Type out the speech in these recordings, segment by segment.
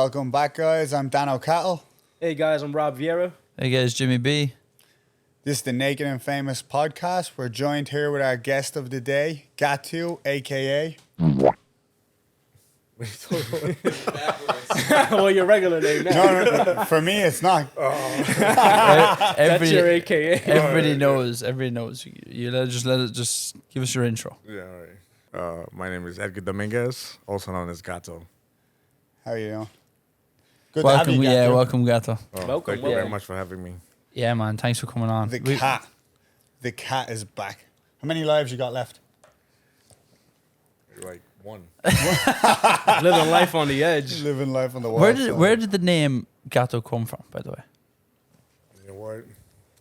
Welcome back, guys. I'm Dan O'Cattle. Hey guys, I'm Rob Vieira. Hey guys, Jimmy B. This is the Naked and Famous podcast. We're joined here with our guest of the day, Gato, aka. Well, your regular name now. No, for me, it's not. That's your AKA. Everybody knows. Everybody knows. You let it just give us your intro. Yeah, all right. My name is Edgar Dominguez, also known as Gato. How are you doing? Good to have Welcome, you, Gato. welcome, Gato. Welcome, Thank you very much for having me. Yeah, man. Thanks for coming on. The cat is back. How many lives you got left? Like one. Living life on the edge. Living life on the wall. Where did the name Gato come from, by the way? You know what?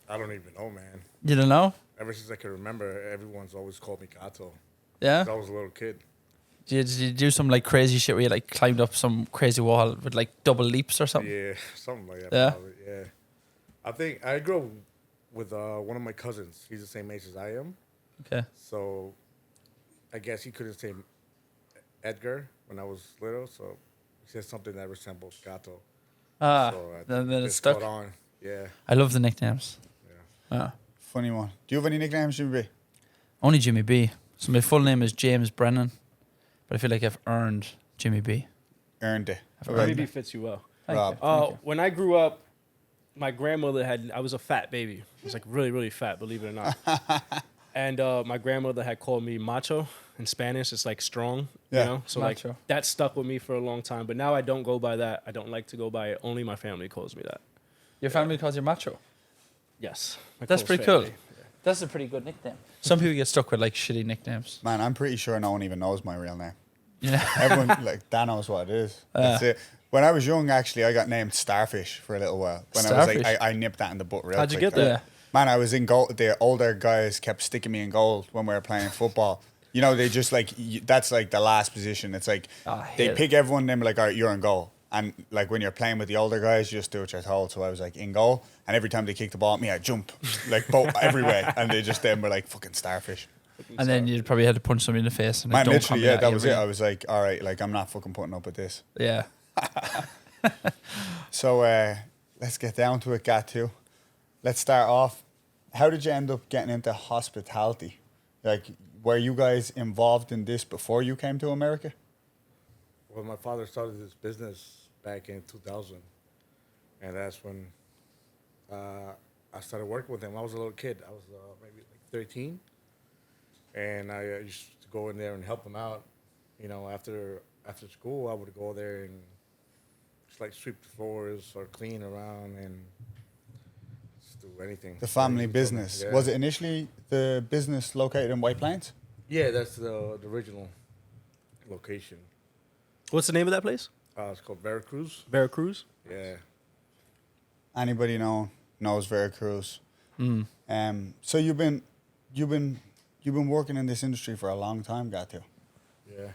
I don't even know, man. You don't know? Ever since I can remember, everyone's always called me Gato. Yeah. Since I was a little kid. Did you do some like crazy shit where you like climbed up some crazy wall with like double leaps or something? Yeah, something like that. Yeah? Probably, yeah. I think I grew up with one of my cousins. He's the same age as I am. Okay. So I guess he couldn't say Edgar when I was little. So he said something that resembles Gato. Ah, So then it just stuck. caught on. Yeah. I love the nicknames. Yeah. Ah. Funny one. Do you have any nicknames, Jimmy B? Only Jimmy B. So my full name is James Brennan, but I feel like I've earned Jimmy B. Earned it. Maybe fits you well. Rob. When I grew up, my grandmother I was a fat baby. I was like really, really fat, believe it or not. And my grandmother had called me macho in Spanish. It's like strong, Yeah. you know? So Macho. like that stuck with me for a long time. But now I don't go by that. I don't like to go by it. Only my family calls me that. Your family calls you macho. Yes. my That's close pretty cool. family. That's a pretty good nickname. Some people get stuck with like shitty nicknames. Man, I'm pretty sure no one even knows my real name. Yeah. Everyone, like, Dan knows what it is. That's it. When I was young, actually, I got named Starfish for a little while. When I was like, Starfish? I nipped that in the butt real How'd you quick. get there? Man, I was in goal. The older guys kept sticking me in goal when we were playing football. You know, they just like, that's like the last position. It's like, I they hate it. pick everyone, then be like, all right, you're in goal. And like when you're playing with the older guys, you just do what you're told. So I was like in goal. And every time they kicked the ball at me, I jump like both everywhere. And they just then were like fucking Starfish. And then you probably had to punch somebody in the face. And Man, don't literally, come yeah, at that you, was it. really. I was like, all right, like I'm not fucking putting up with this. Yeah. So let's get down to it, Gato. Let's start off. How did you end up getting into hospitality? Like, were you guys involved in this before you came to America? Well, my father started this business back in 2000. And that's when I started working with him. I was a little kid. I was maybe like 13. And I used to go in there and help him out. You know, after school, I would go there and just like sweep the floors or clean around and just do anything. The family business. Yeah. Was it initially the business located in White Plains? Yeah, that's the original location. What's the name of that place? It's called Vera Cruz. Vera Cruz? Yeah. Anybody knows Vera Cruz. So you've been working in this industry for a long time, Gato. Yeah.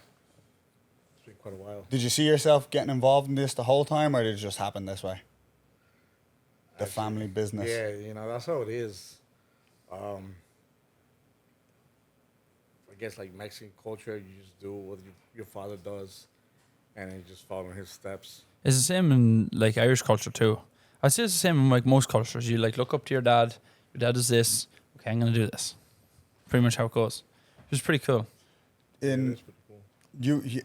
It's been quite a while. Did you see yourself getting involved in this the whole time, or did it just happen this way? The Actually, family business. Yeah, you know, that's how it is. I guess like Mexican culture, you just do what your father does, and then you just follow in his steps. It's the same in like Irish culture too. I say it's the same in like most cultures. You like look up to your dad. Your dad does this. Okay, I'm gonna do this. Pretty much how it goes. Which is pretty cool. In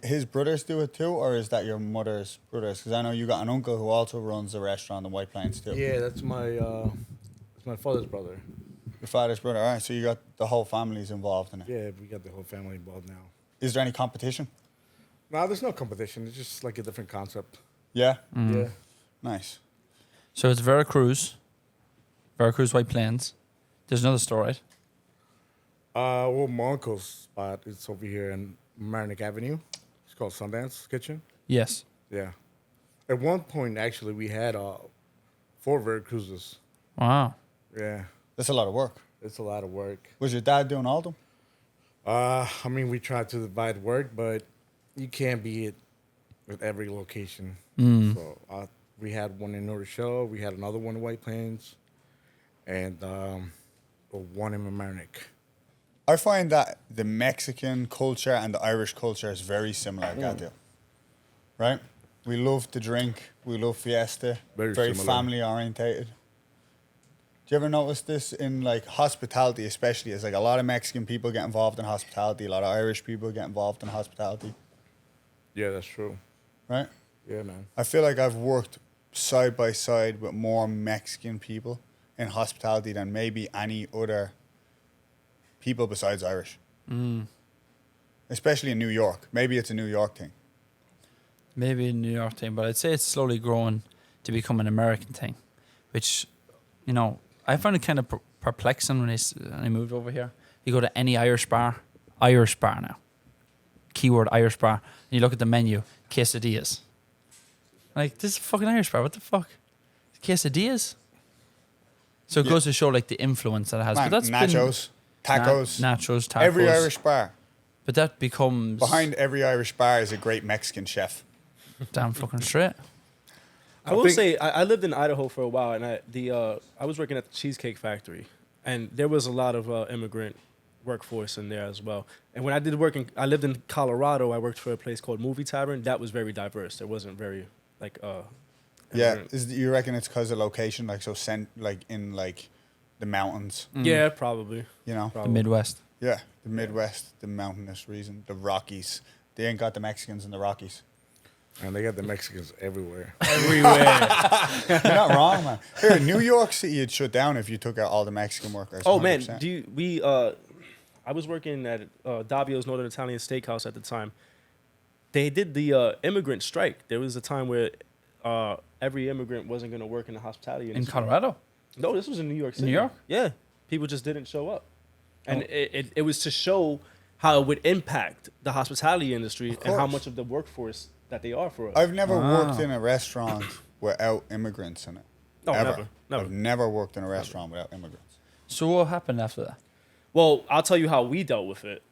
his brothers do it too, or is that your mother's brothers? Because I know you got an uncle who also runs a restaurant in White Plains too. Yeah, that's my father's brother. Your father's brother. All right, so you got the whole family's involved in it. Yeah, we got the whole family involved now. Is there any competition? No, there's no competition. It's just like a different concept. Yeah. Yeah. Nice. So it's Vera Cruz, White Plains. There's another store, right? Well, my uncle's spot is over here in Marinick Avenue. It's called Sundance Kitchen. Yes. Yeah. At one point, actually, we had 4 Vera Cruzes. Wow. Yeah. That's a lot of work. It's a lot of work. Was your dad doing all of them? I mean, we tried to divide work, but you can't be it with every location. So we had one in North Shore, we had another one in White Plains, and one in Mamaroneck. I find that the Mexican culture and the Irish culture is very similar, Gato. Right? We love to drink. We love fiesta. Very Very similar. family orientated. Do you ever notice this in like hospitality, especially? It's like a lot of Mexican people get involved in hospitality. A lot of Irish people get involved in hospitality, Yeah, that's true. right? Yeah, man. I feel like I've worked side by side with more Mexican people in hospitality than maybe any other people besides Irish. Especially in New York. Maybe it's a New York thing. Maybe a New York thing, but I'd say it's slowly growing to become an American thing, which, you know, I found it kind of perplexing when I moved over here. You go to any Irish bar now, keyword Irish bar, and you look at the menu, quesadillas. Like, this is a fucking Irish bar, what the fuck? Quesadillas? So it Yeah. goes to show, like, the influence that it has. Man, but that's nachos, tacos, nachos, tacos. every Irish bar. But that becomes... Behind every Irish bar is a great Mexican chef. Damn fucking straight. I will think- say I lived in Idaho for a while, and I was working at the Cheesecake Factory, and there was a lot of immigrant workforce in there as well. And when I lived in Colorado. I worked for a place called Movie Tavern. That was very diverse. There wasn't very like Yeah, immigrant. you reckon it's because of location, like so, like in like the mountains, Yeah, probably. you know? The Probably. Midwest. Yeah, the Midwest, the mountainous region, the Rockies. They ain't got the Mexicans in the Rockies. And they got the Mexicans everywhere. Everywhere. You're not wrong, man. Here, New York City, it'd shut down if you took out all the Mexican workers. Oh man, 100%. I was working at Davio's Northern Italian Steakhouse at the time. They did the immigrant strike. There was a time where every immigrant wasn't going to work in the hospitality In industry. Colorado. No, this was in New York City. New York? Yeah, people just didn't show up, and Oh. it was to show how it would impact the hospitality industry and how course. much of the workforce that they are for us. I've never Wow. worked in a restaurant without immigrants in it. No, Ever. never. I've never worked in a restaurant without immigrants. So what happened after that? Well, I'll tell you how we dealt with it.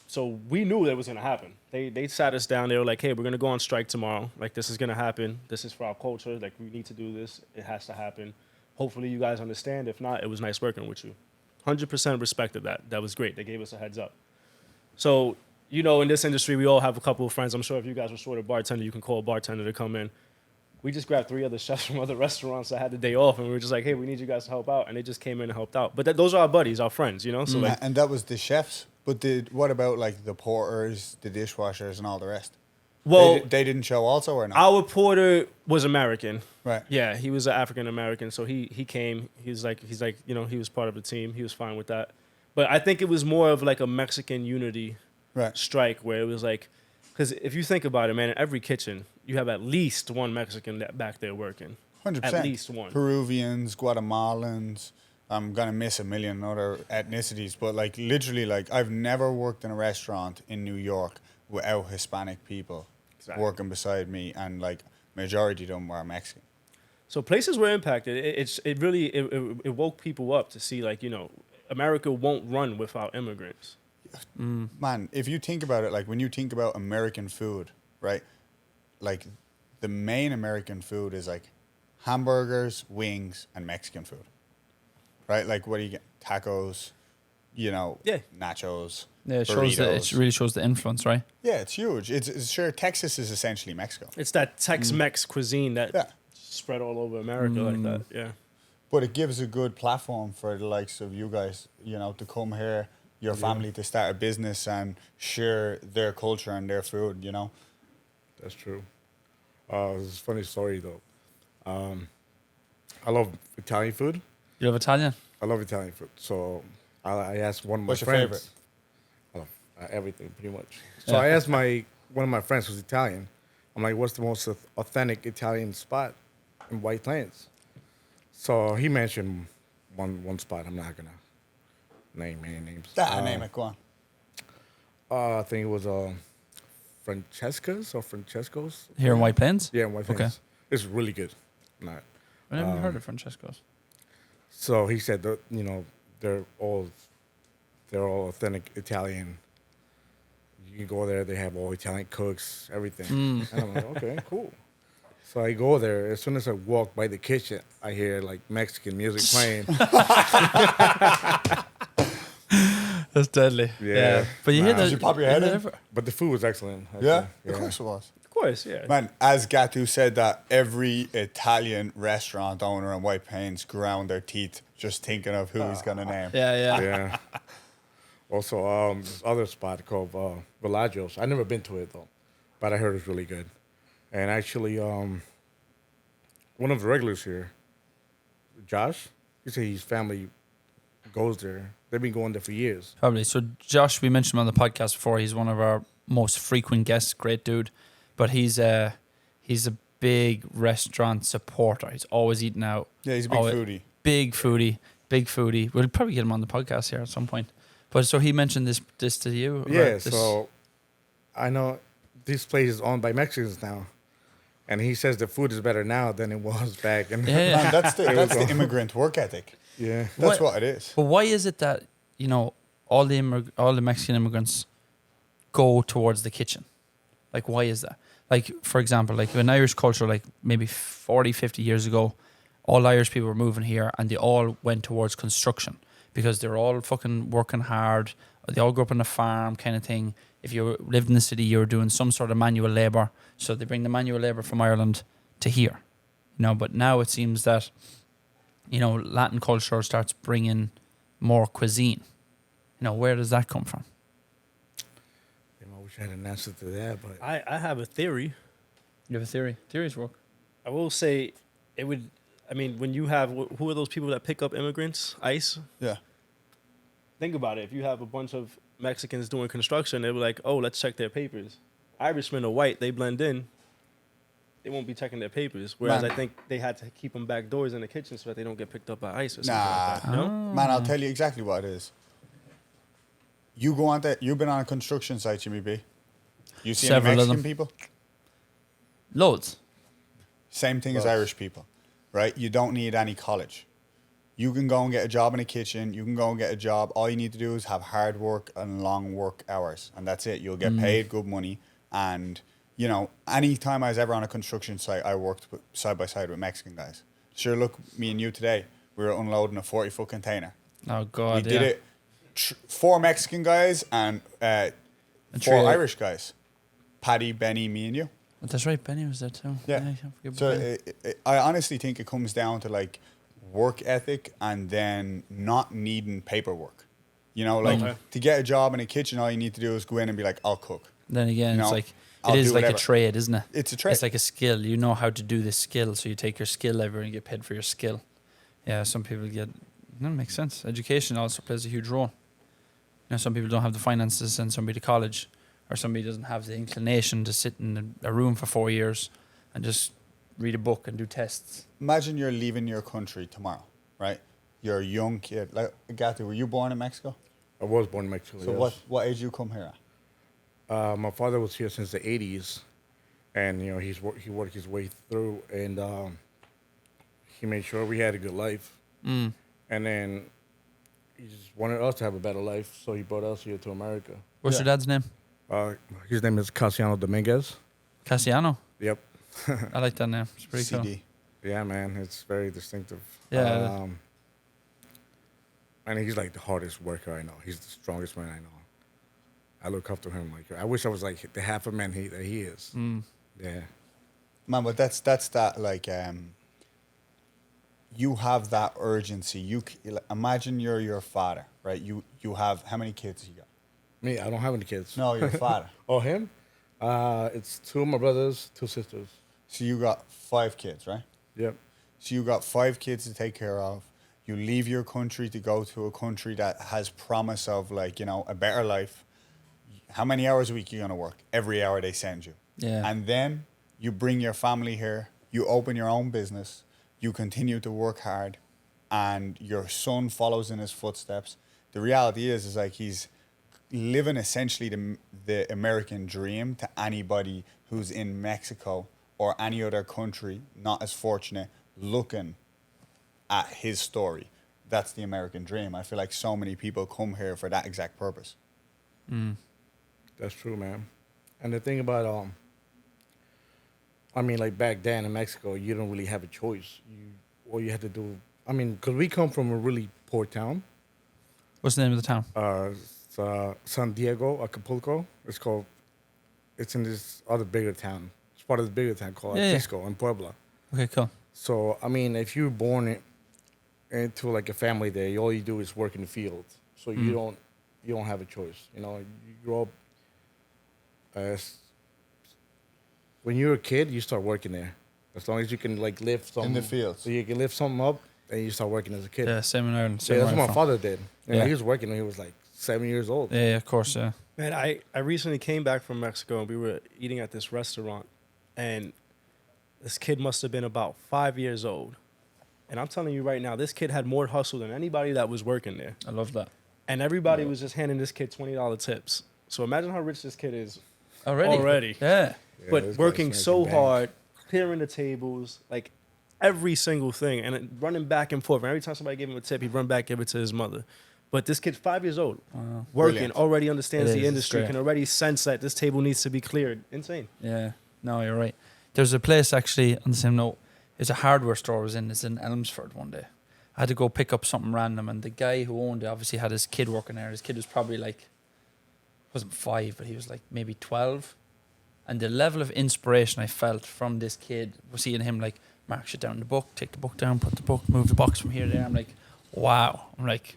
So we knew that was going to happen. They sat us down. They were like, hey, we're going to go on strike tomorrow. Like, this is going to happen. This is for our culture. Like, we need to do this. It has to happen. Hopefully you guys understand. If not, it was nice working with you. 100% respected that. That was great. They gave us a heads up. So, you know, in this industry, we all have a couple of friends. I'm sure if you guys were short a bartender, you can call a bartender to come in. We just grabbed 3 other chefs from other restaurants that had the day off, and we were just like, hey, we need you guys to help out. And they just came in and helped out. But those are our buddies, our friends, you know? So, like, And that was the chefs. But what about like the porters, the dishwashers, and all the rest? well, they didn't show also or not? our porter was American. Right. Yeah, he was an African American, so he came. He's like, you know, he was part of the team. He was fine with that. But I think it was more of like a Mexican unity Right. strike where it was like, because if you think about it, man, in every kitchen you have at least one Mexican that back there working. 100%. At least one. Peruvians, Guatemalans. I'm going to miss a million other ethnicities. But like literally, like I've never worked in a restaurant in New York without Hispanic people Exactly. working beside me. And like majority of them were Mexican. So places were impacted. It really woke people up to see, like, you know, America won't run without immigrants. Man, if you think about it, like when you think about American food, right? Like the main American food is like hamburgers, wings, and Mexican food, right? Like what do you get? Tacos, you know, Yeah. nachos. Yeah, it shows it burritos. really shows the influence, right? Yeah, it's huge. It's sure Texas is essentially Mexico, It's that Tex-Mex cuisine that Yeah. spread all over America like that. Yeah. but it gives a good platform for the likes of you guys, you know, to come here, your family to start a business and share their culture and their food, you know. That's true. It's a funny story though. I love Italian food. You love Italian? I love Italian food. So I asked one of my What's your friends. favorite? I love everything pretty much. So I asked one of my friends who's Italian. I'm like, what's the most authentic Italian spot in White Plains? So he mentioned one spot. I'm not gonna name any names. Name it, go on. I think it was Francesco's. Here in White Plains? Yeah, in White Plains. Okay. It's really good. Not. I never heard of Francesco's. So he said that, you know, they're all authentic Italian. You can go there, they have all Italian cooks, everything. And I'm like, okay, cool. So I go there. As soon as I walk by the kitchen, I hear like Mexican music playing. That's deadly. Yeah. But you hear Nah. that? Did you pop your head in? But the food was excellent. Yeah, actually. of course it was. Of course. course, yeah. Man, as Gato said that every Italian restaurant owner in White Plains ground their teeth just thinking of who he's going to name. Yeah. Yeah. Also, this other spot called Villaggio's. I never been to it though, but I heard it's really good. And actually, one of the regulars here, Josh, he said his family goes there. They've been going there for years. Probably. So Josh, we mentioned him on the podcast before. He's one of our most frequent guests. Great dude, but he's a big restaurant supporter. He's always eating out. Yeah, he's a big foodie. Big foodie. We'll probably get him on the podcast here at some point. But so he mentioned this to you. Yeah. about this- So I know this place is owned by Mexicans now, and he says the food is better now than it was back. And Yeah. Man, that's the immigrant work ethic. yeah. That's what it is. But why is it that all the Mexican immigrants go towards the kitchen? Like, why is that? Like, for example, like in Irish culture, like maybe 40, 50 years ago, all Irish people were moving here and they all went towards construction because they're all fucking working hard. They all grew up on a farm kind of thing. If you lived in the city, you were doing some sort of manual labor. So they bring the manual labor from Ireland to here. But now it seems that, Latin culture starts bringing more cuisine. Where does that come from? I wish I had an answer to that, but I have a theory. You have a theory? Theories work. I will say it would. I mean, when you have who are those people that pick up immigrants? ICE. Yeah. Think about it. If you have a bunch of Mexicans doing construction, they were like, "Oh, let's check their papers." Irishmen are white; they blend in. They won't be checking their papers. Whereas Man. I think they had to keep them back doors in the kitchen so that they don't get picked up by ICE or something like that. Nah. No. Man, I'll tell you exactly what it is. You go on that. You've been on a construction site, Jimmy B. You see any Several of Mexican them. people? Loads. Same thing as Lots. Irish people, right? You don't need any college. You can go and get a job in a kitchen. You can go and get a job. All you need to do is have hard work and long work hours, and that's it. You'll get paid good money. And any time I was ever on a construction site, I worked side by side with Mexican guys. Sure, look, me and you today, we were unloading a 40-foot container. Oh God. We did it. 4 Mexican guys and 4 trio. Irish guys. Paddy, Benny, me, and you. That's right. Benny was there too. Yeah. I can't forget about So Benny. I honestly think it comes down to like work ethic and then not needing paperwork. Okay. To get a job in a kitchen, all you need to do is go in and be like, I'll cook. Then again, it's like I'll it is do like a whatever. trade, isn't it? It's a trade. It's like a skill. You know how to do this skill, so you take your skill over and get paid for your skill. Yeah, some people get. That makes sense. Education also plays a huge role. Some people don't have the finances to send somebody to college, or somebody doesn't have the inclination to sit in a room for 4 years and just read a book and do tests. Imagine you're leaving your country tomorrow, right? You're a young kid. Like, Gato, were you born in Mexico? I was born in Mexico. So yes. what age you come here at? My father was here since the 80s, and he worked his way through, and he made sure we had a good life. And then he just wanted us to have a better life, so he brought us here to America. What's your dad's name? His name is Gato Dominguez. Cassiano. Yep. I like that name. It's pretty cool. CD. Yeah, man, it's very distinctive. Yeah. And he's like the hardest worker I know. He's the strongest man I know. I look up to him like I wish I was like the half a man that he is. Yeah. Man, but that's that like you have that urgency. Imagine you're your father, right? You have how many kids you got? Me, I don't have any kids. No, your father. Oh, him? It's 2 of my brothers, 2 sisters. So you got 5 kids, right? Yep. So you got 5 kids to take care of. You leave your country to go to a country that has promise of like, a better life. How many hours a week you gonna work? Every hour they send you. Yeah. And then you bring your family here, you open your own business, you continue to work hard, and your son follows in his footsteps. The reality is like he's living essentially the American dream to anybody who's in Mexico or any other country not as fortunate looking at his story. That's the American dream. I feel like so many people come here for that exact purpose. That's true, man. And the thing about like back then in Mexico, you don't really have a choice. All you had to do, because we come from a really poor town. What's the name of the town? It's San Diego, Acapulco. It's in this other bigger town. It's part of the bigger town called Yeah, yeah. Atlisco in Puebla. Okay, cool. So I mean, if you're born into like a family there, all you do is work in the field. So Mm. you don't have a choice. You know, you grow up as when you're a kid, you start working there. As long as you can like lift something In the fields. so you can lift something up, and you start working as a kid. Yeah, same in Ireland. Yeah, Same that's where what I'm my from. father did. And Yeah. he was working when he was like 7 years old. Yeah, yeah, of course, yeah. Man, I recently came back from Mexico and we were eating at this restaurant, and this kid must have been about 5 years old. And I'm telling you right now, this kid had more hustle than anybody that was working there. I love that. And everybody was just handing this kid $20 tips. So imagine how rich this kid is Already? already. Yeah. Yeah, But this guy's working making so bank. hard, clearing the tables, like every single thing, and then running back and forth. And every time somebody gave him a tip, he'd run back, give it to his mother. But this kid's 5 years old, Wow. working, Brilliant. already understands It the is, it's industry, great. can already sense that this table needs to be cleared. Insane. Yeah. No, you're right. There's a place actually on the same note. It's a hardware store I was in. It's in Elmsford one day. I had to go pick up something random, and the guy who owned it obviously had his kid working there. His kid was probably like, wasn't 5, but he was like maybe 12. And the level of inspiration I felt from this kid was seeing him like mark shit down in the book, take the book down, put the book, move the box from here to there. I'm like, wow. I'm like,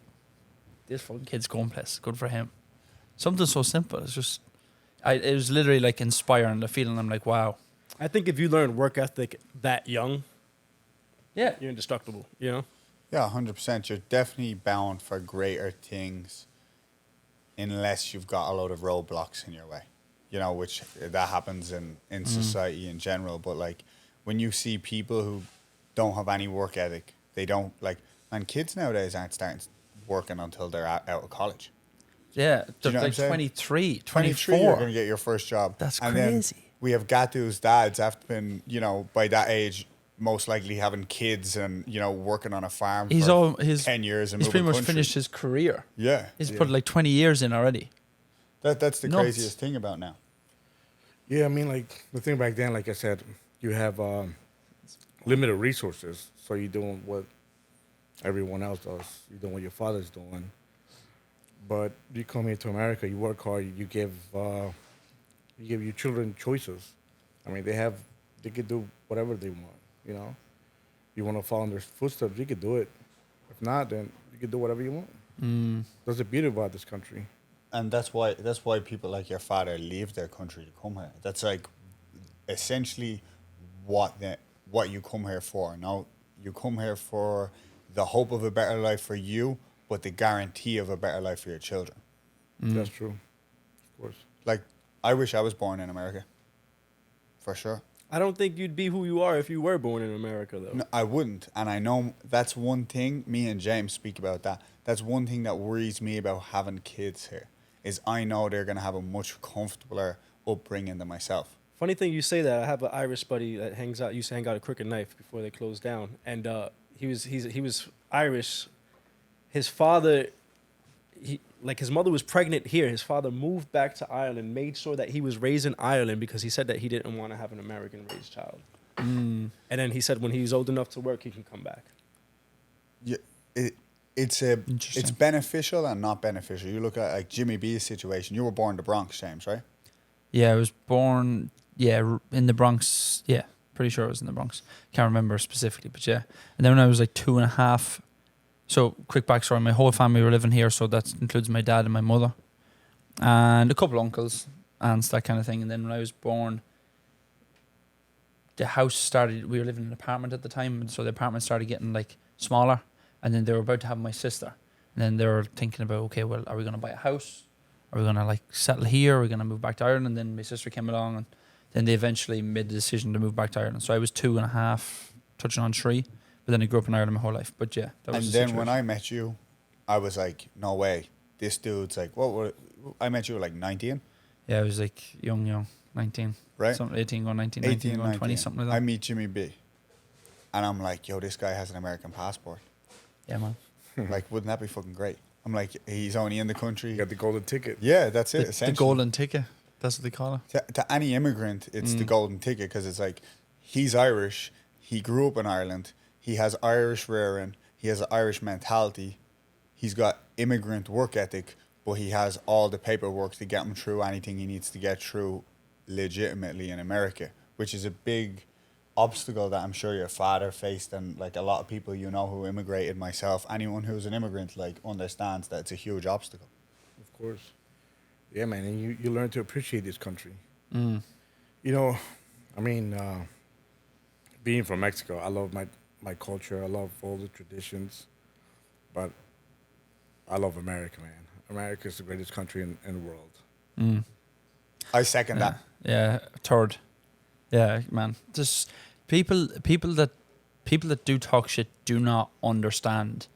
this fucking kid's going places. Good for him. Something so simple. It's just, it was literally like inspiring. The feeling. I'm like, wow. I think if you learn work ethic that young, Yeah. you're indestructible, you know? Yeah, 100%. You're definitely bound for greater things unless you've got a load of roadblocks in your way. You know, which that happens in society in general. But like when you see people who don't have any work ethic, they don't like, man, kids nowadays aren't starting working until they're out of college. Yeah. you They're know what I'm like saying? 23, 23, you're 24. going to get your first job. That's and then crazy. we have Gato's dads after been, you know, by that age, most likely having kids and, you know, working on a farm He's for all his 10 years and He's pretty moving much country. finished his career. Yeah. He's put like 20 years in already. That's the Nuts. craziest thing about now. Yeah, I mean, like the thing back then, like I said, you have limited resources, so you're doing what everyone else does. You're doing what your father's doing. But you come here to America, you work hard, you give your children choices. I mean, they could do whatever they want. You know, you want to follow in their footsteps, you could do it. If not, then you could do whatever you want. That's the beauty about this country. And that's why people like your father leave their country to come here. That's like essentially what you come here for. Now you come here for the hope of a better life for you, but the guarantee of a better life for your children. That's true, of course. Like I wish I was born in America. For sure. I don't think you'd be who you are if you were born in America, though. No, I wouldn't. And I know that's one thing, me and James speak about that. That's one thing that worries me about having kids here, is I know they're going to have a much comfortabler upbringing than myself. Funny thing you say that. I have an Irish buddy that used to hang out at Crooked Knife before they closed down, and he was Irish. His father, his mother was pregnant here. His father moved back to Ireland, made sure that he was raised in Ireland because he said that he didn't want to have an American-raised child. And then he said when he's old enough to work, he can come back. Yeah, it's Interesting. beneficial and not beneficial. You look at like Jimmy B's situation. You were born in the Bronx, James, right? Yeah, I was born, in the Bronx. Yeah, pretty sure I was in the Bronx. Can't remember specifically, but yeah. And then when I was like 2.5, so quick backstory, my whole family were living here, so that includes my dad and my mother. And a couple uncles, aunts, that kind of thing. And then when I was born, the house started, we were living in an apartment at the time, and so the apartment started getting like smaller. And then they were about to have my sister. And then they were thinking about, okay, well, are we going to buy a house? Are we going to like settle here? Are we going to move back to Ireland? And then my sister came along, and then they eventually made the decision to move back to Ireland. So I was 2.5, touching on 3. But then I grew up in Ireland my whole life. But yeah, that was And the then situation. when I met you, I was like, no way. This dude's like, I met you at like 19, Yeah, I was like young, 19. right? Something, 18 going 19, 19 18, going 20, 19. something like that. I meet Jimmy B. And I'm like, yo, this guy has an American passport. Yeah, man. Like, wouldn't that be fucking great? I'm like, he's only in the country. You got the golden ticket. Yeah, that's it. The Essentially, golden ticket. That's what they call it. to any immigrant, it's the golden ticket because it's like he's Irish. He grew up in Ireland. He has Irish rearing. He has an Irish mentality. He's got immigrant work ethic, but he has all the paperwork to get him through anything he needs to get through legitimately in America. which is a big obstacle that I'm sure your father faced, and like a lot of people you know who immigrated, myself, anyone who's an immigrant, like understands that it's a huge obstacle. Of course. Yeah, man, and you learn to appreciate this country. Mm. You know, I mean, being from Mexico, I love my culture. I love all the traditions, but I love America, man. America is the greatest country in the world. Mm. I second that. Yeah, third. Yeah, man. Just people that do talk shit do not understand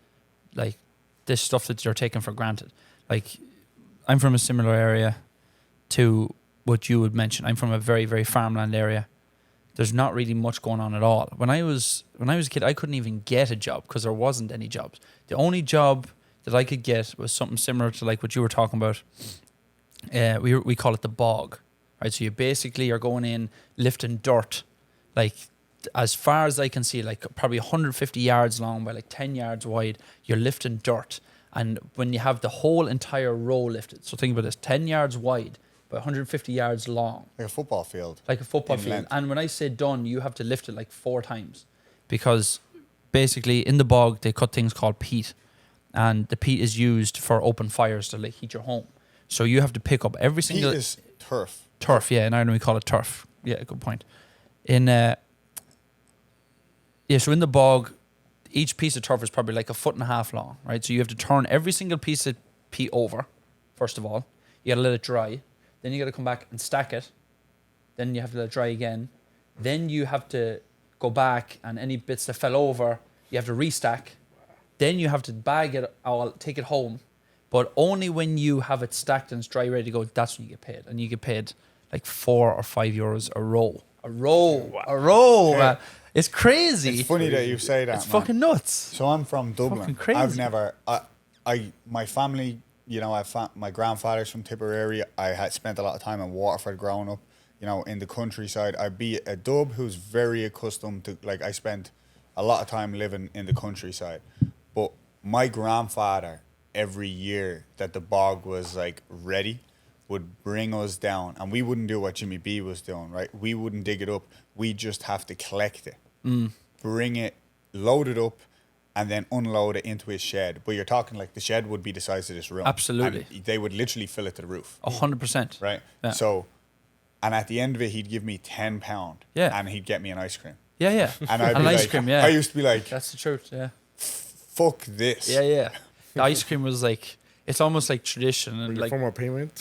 like this stuff that you're taking for granted. Like, I'm from a similar area to what you would mention. I'm from a very, very farmland area. There's not really much going on at all. When I was a kid, I couldn't even get a job because there wasn't any jobs. The only job that I could get was something similar to like what you were talking about. We call it the bog, right? So you basically are going in lifting dirt, like as far as I can see, like probably 150 yards long by like 10 yards wide. You're lifting dirt, and when you have the whole entire row lifted, so think about this: 10 yards wide by 150 yards long, Like a football field. like a football In field. length. And when I say done, you have to lift it like 4 times, because basically in the bog they cut things called peat, and the peat is used for open fires to like heat your home. So you have to pick up every Peat single is turf. turf. Yeah, in Ireland we call it turf. Yeah, good point. So in the bog, each piece of turf is probably like 1.5 feet long, right? So you have to turn every single piece of peat over. First of all, you got to let it dry. Then you got to come back and stack it. Then you have to let it dry again. Then you have to go back, and any bits that fell over, you have to restack. Then you have to bag it all, take it home. But only when you have it stacked and it's dry, ready to go, that's when you get paid. And you get paid like 4 or 5 euros a row. A row, Yeah. man. It's crazy. It's funny that you say that. It's man. fucking nuts. So I'm from Dublin. Fucking crazy. I've never, my family, you know, my grandfather's from Tipperary. I had spent a lot of time in Waterford growing up, you know, in the countryside. I'd be a dub who's very accustomed to, like, I spent a lot of time living in the countryside. But my grandfather, every year that the bog was, like, ready, would bring us down, and we wouldn't do what Jimmy B was doing, right? We wouldn't dig it up. We just have to collect it, bring it, load it up, and then unload it into his shed. But you're talking like the shed would be the size of this room. Absolutely. And they would literally fill it to the roof. 100%. Right? Yeah. So, and at the end of it, he'd give me £10. Yeah. And he'd get me an ice cream. Yeah. And I'd An be ice like, cream, yeah. I used to be like, That's the truth, yeah. fuck this. Yeah. The ice cream was like, it's almost like tradition. And like, Form of payment.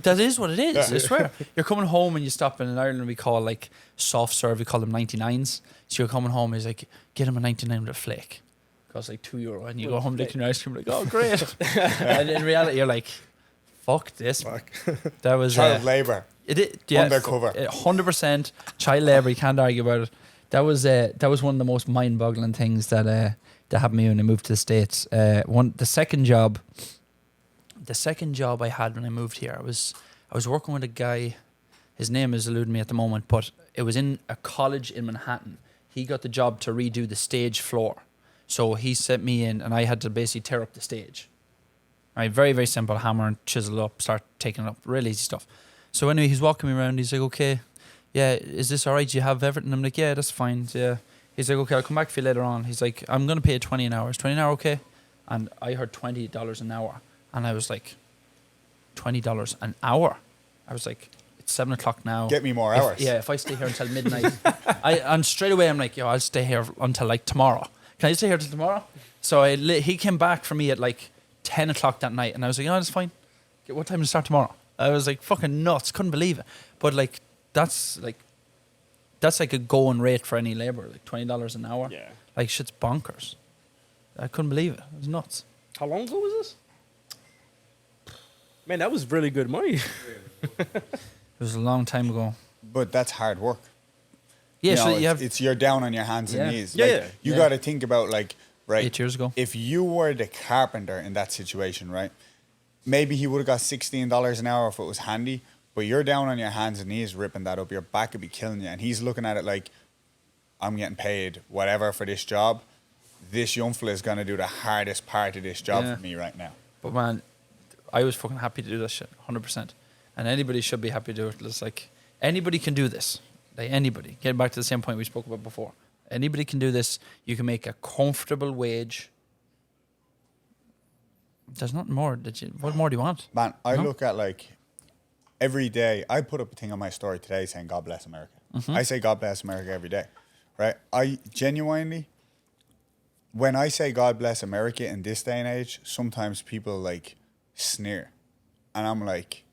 that is what it is, Yeah. I swear. You're coming home and you stop in Ireland, we call like soft serve, we call them 99s. So you're coming home, he's like, get him a 99 with a flake. Costs like €2. And you go home, licking your ice cream, like, oh, great. And in reality, you're like, fuck this. Fuck. That was Child labour. yeah, Undercover. 100% child labour. You can't argue about it. That was one of the most mind-boggling things that happened to me when I moved to the States. The second job I had when I moved here, I was working with a guy. His name is eluding me at the moment, but it was in a college in Manhattan. He got the job to redo the stage floor, so he sent me in, and I had to basically tear up the stage. Right, very, very simple: hammer and chisel up, start taking it up, real easy stuff. So anyway, he's walking me around. He's like, "Okay, yeah, is this all right? Do you have everything?" I'm like, "Yeah, that's fine." Yeah. He's like, "Okay, I'll come back for you later on." He's like, "I'm gonna pay you 20 an hour. Is 20 an hour okay?" And I heard $20 an hour, and I was like, $20 an hour? I was like, it's 7 o'clock now. Get me more If- hours. Yeah, if I stay here until midnight, and straight away I'm like, yo, I'll stay here until like tomorrow. Can I stay here till tomorrow? So he came back for me at like 10 o'clock that night, and I was like, oh, that's fine. What time to start tomorrow? I was like fucking nuts, couldn't believe it. But like that's like a going rate for any labor, like $20 an hour. Yeah. Like shit's bonkers. I couldn't believe it. It was nuts. How long ago was this? Man, that was really good money. It was a long time ago. But that's hard work. Yeah, You so know, you it's, have it's you're down on your hands Yeah. and knees. Yeah, Like, yeah. You Yeah. got to think about, like, right, 8 years ago. if you were the carpenter in that situation, right, maybe he would have got $16 an hour if it was handy, but you're down on your hands and knees ripping that up. Your back would be killing you. And he's looking at it like, I'm getting paid whatever for this job. This young fella is going to do the hardest part of this job Yeah. for me right now. But man, I was fucking happy to do that shit, 100%. And anybody should be happy to do it. It's like, anybody can do this. Like anybody. Getting back to the same point we spoke about before. Anybody can do this. You can make a comfortable wage. There's nothing more. What more do you want? Man, I No? look at like every day. I put up a thing on my story today saying God bless America. I say God bless America every day, right? I genuinely, when I say God bless America in this day and age, sometimes people like sneer, and I'm like,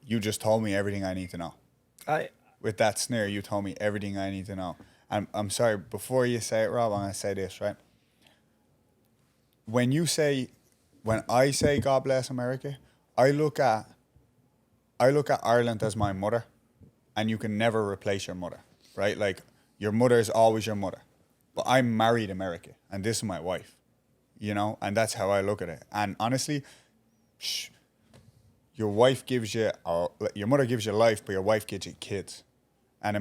you just told me everything I need to know. With that sneer, you told me everything I need to know. I'm sorry, before you say it, Rob, I'm going to say this, right? When I say God bless America, I look at Ireland as my mother, and you can never replace your mother, right? Like, your mother is always your mother. But I married America, and this is my wife, you know? And that's how I look at it. And honestly, your wife gives you, or your mother gives you life, but your wife gives you kids. And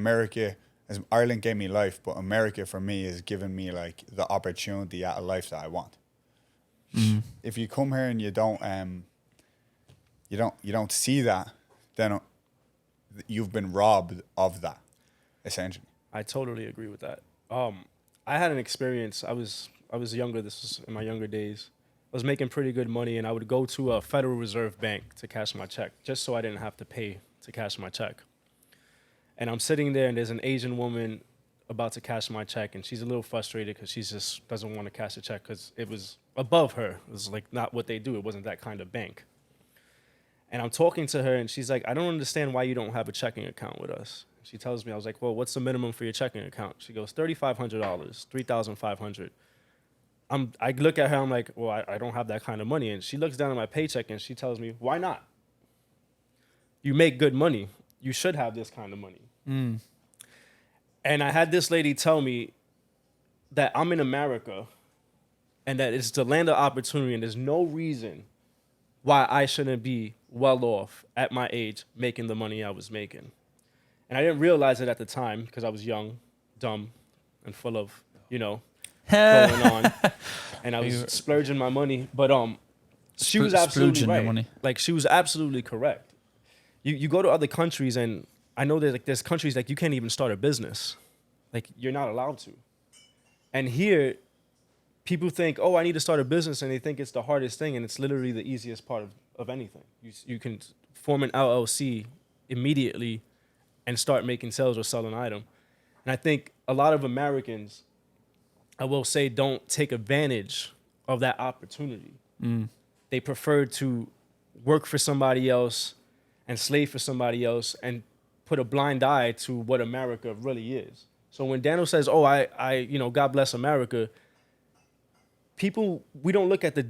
Ireland gave me life, but America for me is giving me like the opportunity at a life that I want. If you come here and you don't see that, then you've been robbed of that, essentially. I totally agree with that. I had an experience. I was younger. This was in my younger days. I was making pretty good money, and I would go to a Federal Reserve Bank to cash my check, just so I didn't have to pay to cash my check. And I'm sitting there, and there's an Asian woman about to cash my check, and she's a little frustrated because she just doesn't want to cash the check because it was above her. It was like not what they do. It wasn't that kind of bank. And I'm talking to her, and she's like, I don't understand why you don't have a checking account with us. She tells me, I was like, well, what's the minimum for your checking account? She goes, $3,500, $3,500. I look at her, I'm like, well, I don't have that kind of money. And she looks down at my paycheck, and she tells me, why not? You make good money. You should have this kind of money. And I had this lady tell me that I'm in America and that it's the land of opportunity, and there's no reason why I shouldn't be well off at my age making the money I was making. And I didn't realize it at the time because I was young, dumb, and full of, going on. And I was splurging my money. But she was absolutely right. Money. Like, she was absolutely correct. You go to other countries, and I know there's countries like you can't even start a business. Like, you're not allowed to. And here, people think, oh, I need to start a business, and they think it's the hardest thing, and it's literally the easiest part of anything. You can form an LLC immediately and start making sales or sell an item. And I think a lot of Americans, I will say, don't take advantage of that opportunity. They prefer to work for somebody else and slave for somebody else and put a blind eye to what America really is. So when Daniel says, oh, I God bless America, people, we don't look at the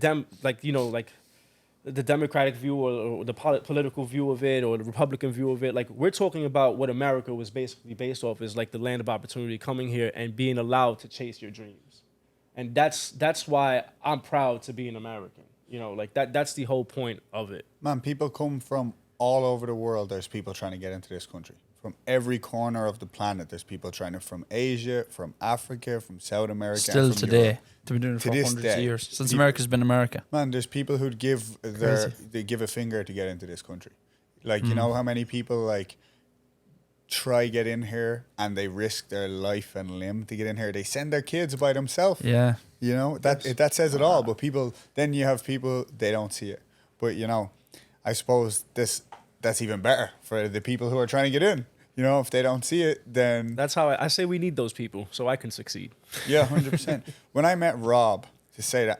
Democratic view or the political view of it or the Republican view of it. Like, we're talking about what America was basically based off, is like the land of opportunity, coming here and being allowed to chase your dreams. And that's why I'm proud to be an American. That's the whole point of it. Man, people come from all over the world. There's people trying to get into this country. From every corner of the planet, there's people from Asia, from Africa, from South America. Still from today. Europe. They've been doing it for hundreds of years. Since America's been America. Man, there's people who'd give they give a finger to get into this country. Like, you know how many people like try get in here and they risk their life and limb to get in here. They send their kids by themselves. Yeah. That says it all. But then you have people, they don't see it. But I suppose that's even better for the people who are trying to get in. If they don't see it, then... That's how I say we need those people so I can succeed. Yeah, 100%. When I met Rob,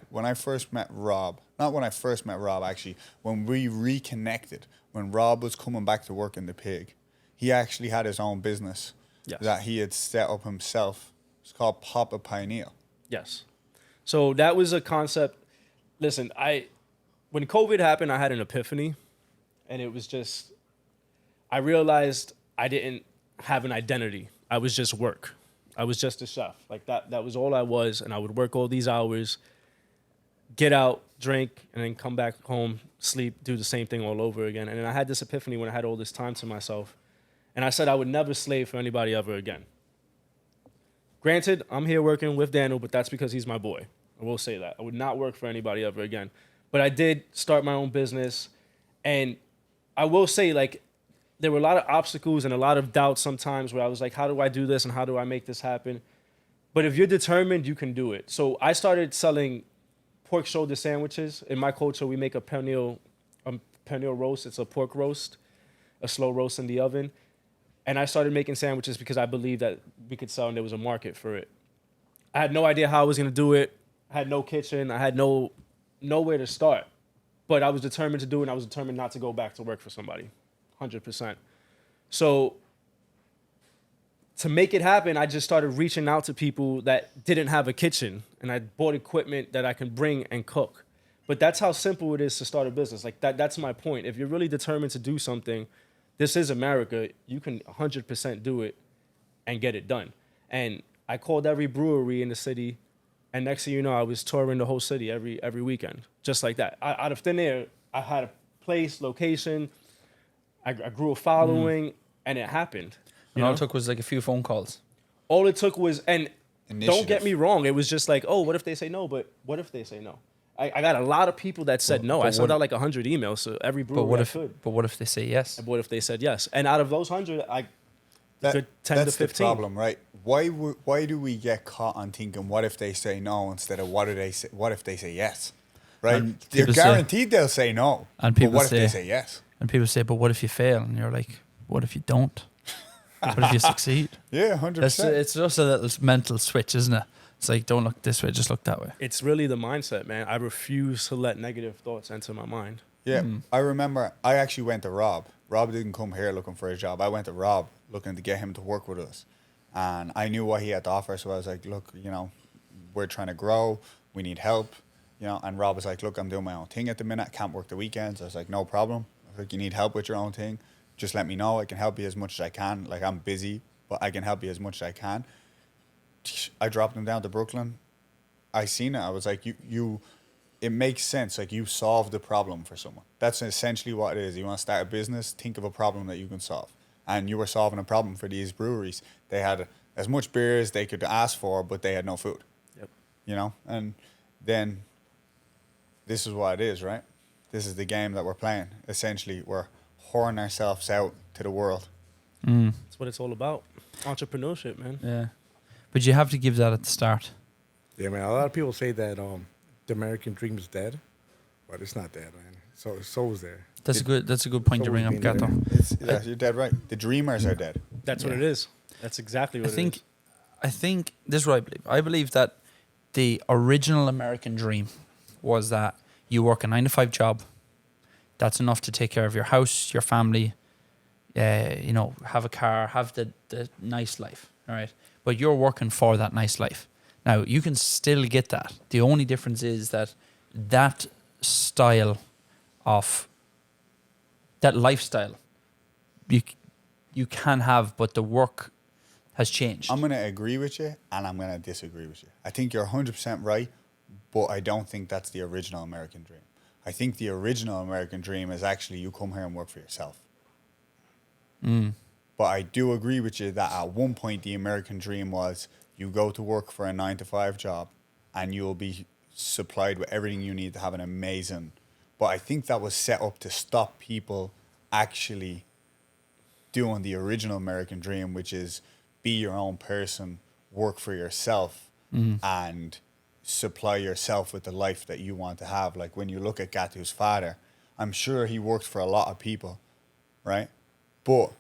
when I first met Rob, not when I first met Rob, actually, when we reconnected, when Rob was coming back to work in the Pig, he actually had his own business that he had set up himself. It's called Papa Pioneer. Yes. So that was a concept. Listen, when COVID happened, I had an epiphany, and it was just, I realized I didn't have an identity. I was just work. I was just a chef. Like that was all I was. And I would work all these hours, get out, drink, and then come back home, sleep, do the same thing all over again. And then I had this epiphany when I had all this time to myself. And I said I would never slave for anybody ever again. Granted, I'm here working with Daniel, but that's because he's my boy. I will say that. I would not work for anybody ever again. But I did start my own business. And I will say, like, there were a lot of obstacles and a lot of doubts sometimes where I was like, how do I do this and how do I make this happen? But if you're determined, you can do it. So I started selling pork shoulder sandwiches. In my culture, we make a pernil roast. It's a pork roast, a slow roast in the oven. And I started making sandwiches because I believed that we could sell and there was a market for it. I had no idea how I was going to do it. I had no kitchen. I had nowhere to start. But I was determined to do it, and I was determined not to go back to work for somebody, 100%. So to make it happen, I just started reaching out to people that didn't have a kitchen, and I bought equipment that I can bring and cook. But that's how simple it is to start a business. Like that's my point. If you're really determined to do something, this is America. You can 100% do it and get it done. And I called every brewery in the city, and next thing you know, I was touring the whole city every weekend, just like that. Out of thin air, I had a place, location. I grew a following, and it happened. And all it took was like a few phone calls. All it took was, and Initiative. don't get me wrong, it was just like, oh, what if they say no? But what if they say no? I got a lot of people that said no. I sent out like 100 emails to every brewery But what I if? could. But what if they say yes? And what if they said yes? And out of those 100, good 10 to 15. That's the problem, right? Why do we get caught on thinking, what if they say no, instead of what if they say yes? Right? And You're people say- guaranteed they'll say no. And But people what if they say- say yes? And people say, but what if you fail? And you're like, what if you don't? What if you succeed? Yeah, 100%. It's just a little mental switch, isn't it? It's like, don't look this way, just look that way. It's really the mindset, man. I refuse to let negative thoughts enter my mind. Yeah, I remember I actually went to Rob. Rob didn't come here looking for a job. I went to Rob looking to get him to work with us. And I knew what he had to offer, so I was like, look, we're trying to grow. We need help. And Rob was like, look, I'm doing my own thing at the minute. I can't work the weekends. I was like, no problem. I was like, you need help with your own thing? Just let me know. I can help you as much as I can. Like, I'm busy, but I can help you as much as I can. I dropped him down to Brooklyn. I seen it. I was like, it makes sense. Like, you solved the problem for someone. That's essentially what it is. You want to start a business, think of a problem that you can solve. And you were solving a problem for these breweries. They had as much beer as they could ask for, but they had no food. Yep. And then this is what it is, right? This is the game that we're playing. Essentially, we're whoring ourselves out to the world. That's what it's all about. Entrepreneurship, man. Yeah. But you have to give that at the start. Yeah, man. A lot of people say that the American dream is dead, but it's not dead, man. So is there. That's a good point to bring up, Someone's been Gato. Yeah, you're dead right. The dreamers are dead. That's what it is. That's exactly what it is. I think this is what I believe. I believe that the original American dream was that you work a 9-to-5 job. That's enough to take care of your house, your family, have a car, have the nice life, all right? But you're working for that nice life. Now, you can still get that. The only difference is that style of, that lifestyle, you can have, but the work has changed. I'm going to agree with you, and I'm going to disagree with you. I think you're 100% right, but I don't think that's the original American dream. I think the original American dream is actually you come here and work for yourself. But I do agree with you that at one point the American dream was you go to work for a 9-to-5 job and you'll be supplied with everything you need to have an amazing. But I think that was set up to stop people actually doing the original American dream, which is be your own person, work for yourself, and supply yourself with the life that you want to have. Like when you look at Gato's father, I'm sure he worked for a lot of people, right? But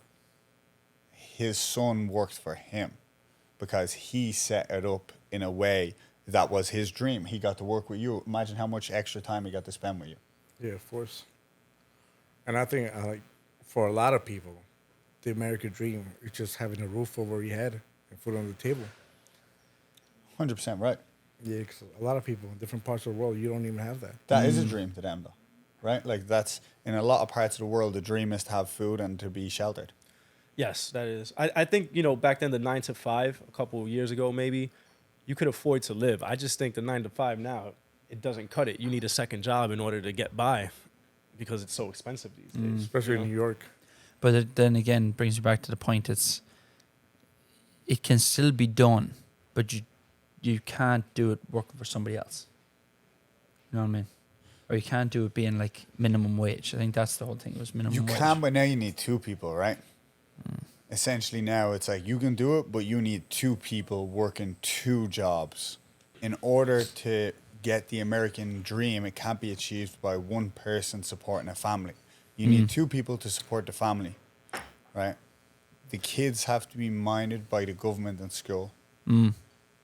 his son worked for him because he set it up in a way that was his dream. He got to work with you. Imagine how much extra time he got to spend with you. Yeah, of course. And I think for a lot of people, the American dream is just having a roof over your head and food on the table. 100% right. Yeah, because a lot of people in different parts of the world, you don't even have that. That is a dream to them, though, right? Like that's in a lot of parts of the world, the dream is to have food and to be sheltered. Yes, that is. I think, back then the 9-to-5, a couple of years ago maybe, you could afford to live. I just think the 9-to-5 now, it doesn't cut it. You need a second job in order to get by because it's so expensive these days. Especially in New York. But it then again brings you back to the point. It can still be done, but you can't do it working for somebody else. You know what I mean? or you can't do it being like minimum wage. I think that's the whole thing. It was minimum You wage. can, but now you need two people, right? Essentially now it's like you can do it, but you need two people working two jobs. In order to get the American dream, it can't be achieved by one person supporting a family. You need two people to support the family, right? The kids have to be minded by the government and school.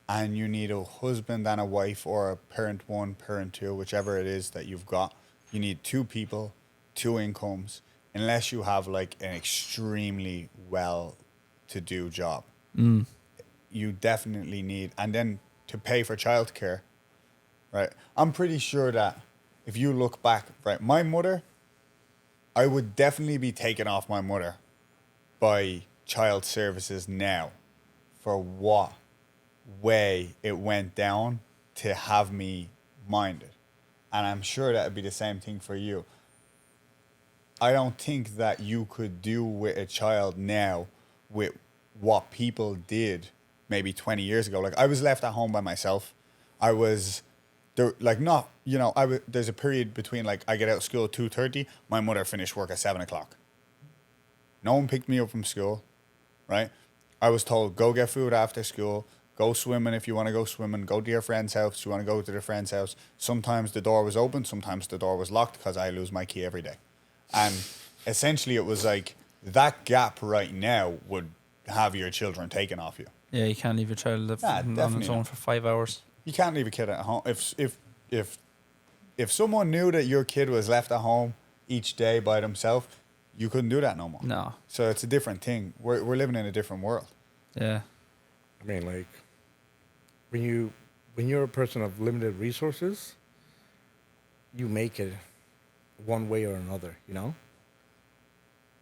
And you need a husband and a wife, or a parent one, parent two, whichever it is that you've got. You need two people, two incomes, unless you have like an extremely well-to-do job. You definitely need, and then to pay for childcare, right? I'm pretty sure that if you look back, right, my mother, I would definitely be taken off my mother by child services now for what way it went down to have me minded. And I'm sure that would be the same thing for you. I don't think that you could do with a child now with what people did maybe 20 years ago. Like, I was left at home by myself. I was there, like, not, you know, there's a period between, like, I get out of school at 2:30, my mother finished work at 7 o'clock. No one picked me up from school, right? I was told, go get food after school, go swimming if you want to go swimming, go to your friend's house if you want to go to their friend's house. Sometimes the door was open, sometimes the door was locked because I lose my key every day. And essentially it was like, that gap right now would have your children taken off you. Yeah, you can't leave your child on definitely its own not. for 5 hours. You can't leave a kid at home. If someone knew that your kid was left at home each day by themselves, you couldn't do that no more. No. So it's a different thing. We're living in a different world. Yeah. I mean, like, when you're a person of limited resources, you make it one way or another, you know?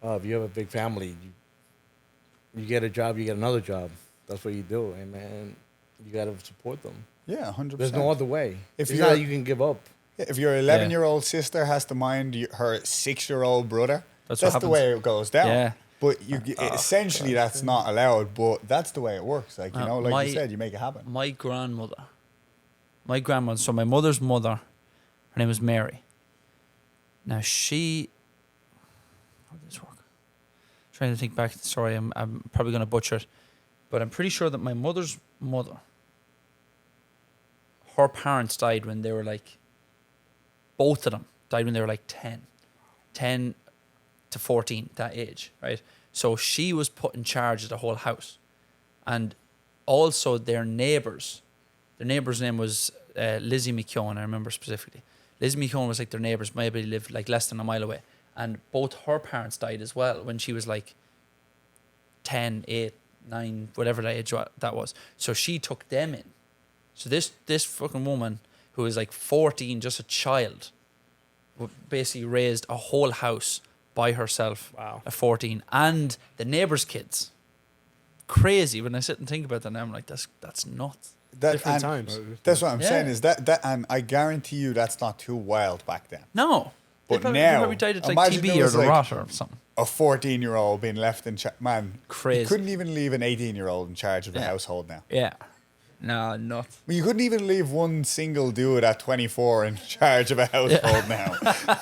If you have a big family, you get a job, you get another job. That's what you do, and man, you gotta support them. Yeah, 100%. There's no other way. If It's you're- not you can give up. If your 11-year-old sister has to mind her 6-year-old brother, That's that's what the happens. way it goes down. Yeah. But essentially that's not allowed, but that's the way it works. Like, you know, like my- you said, you make it happen. My grandmother, so my mother's mother, her name was Mary. Now how did this work? Trying to think back to the story, I'm probably going to butcher it, but I'm pretty sure that my mother's mother, her parents died when they were like, both of them died when they were like 10 to 14, that age, right? So she was put in charge of the whole house. And also their neighbour's name was Lizzie McKeown, I remember specifically. Lizzie McKeown was like their neighbours, maybe lived like less than a mile away. And both her parents died as well when she was like 10, 8, 9, whatever that age that was. So she took them in. So this fucking woman who was like 14, just a child, basically raised a whole house by herself. Wow. At 14, and the neighbours' kids. Crazy. When I sit and think about that now, I'm like, that's nuts. Different times. That's what I'm Yeah. saying is that, and I guarantee you that's not too wild back then. No. But they now, probably died of like imagine TB there or was the like rot or something. a 14-year-old being left in charge. Man, Crazy. you couldn't even leave an 18-year-old in charge of the Yeah. household now. Yeah. No, nuts. I mean, you couldn't even leave one single dude at 24 in charge of a household now.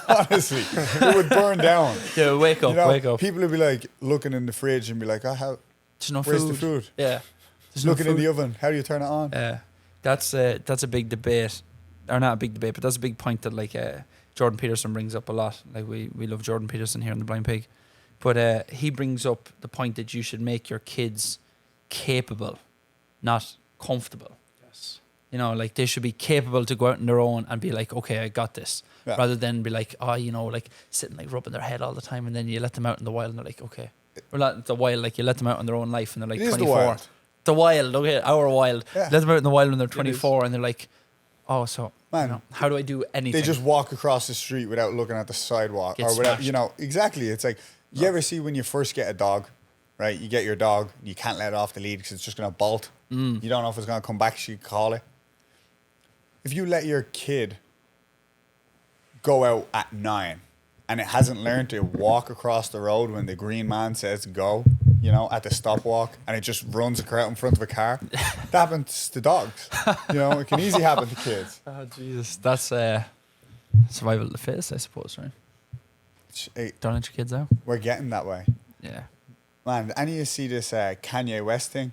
Honestly, it would burn down. Yeah, wake up, You know, wake up. people would be like looking in the fridge and be like, "Oh, how? There's no Where's food. the food? Yeah. There's Looking no in food. the oven. How do you turn it on?" Yeah. That's a big debate. Or not a big debate, but that's a big point that like Jordan Peterson brings up a lot. Like we love Jordan Peterson here in The Blind Pig. But he brings up the point that you should make your kids capable, not comfortable. Yes. You know, like they should be capable to go out on their own and be like, okay, I got this. Yeah. Rather than be like, oh, you know, like sitting like rubbing their head all the time, and then you let them out in the wild and they're like, okay. Or not the wild, like you let them out in their own life and they're like It is the 24. wild. The wild, okay, our wild. Yeah. Let them out in the wild when they're 24 and they're like, oh, so Man, you know, how do I do anything? They just walk across the street without looking at the sidewalk Get or without, smashed. you know, exactly. It's like, you ever see when you first get a dog, right? You get your dog, you can't let it off the lead because it's just going to bolt. You don't know if it's going to come back, so you call it. If you let your kid go out at 9 and it hasn't learned to walk across the road when the green man says go, you know, at the stop walk, and it just runs out in front of a car, that happens to dogs. You know, it can easily happen to kids. Oh Jesus, that's Survival of the fittest, I suppose, right? Hey, Don't let your kids out. we're getting that way. Yeah. Man, any of you see this Kanye West thing?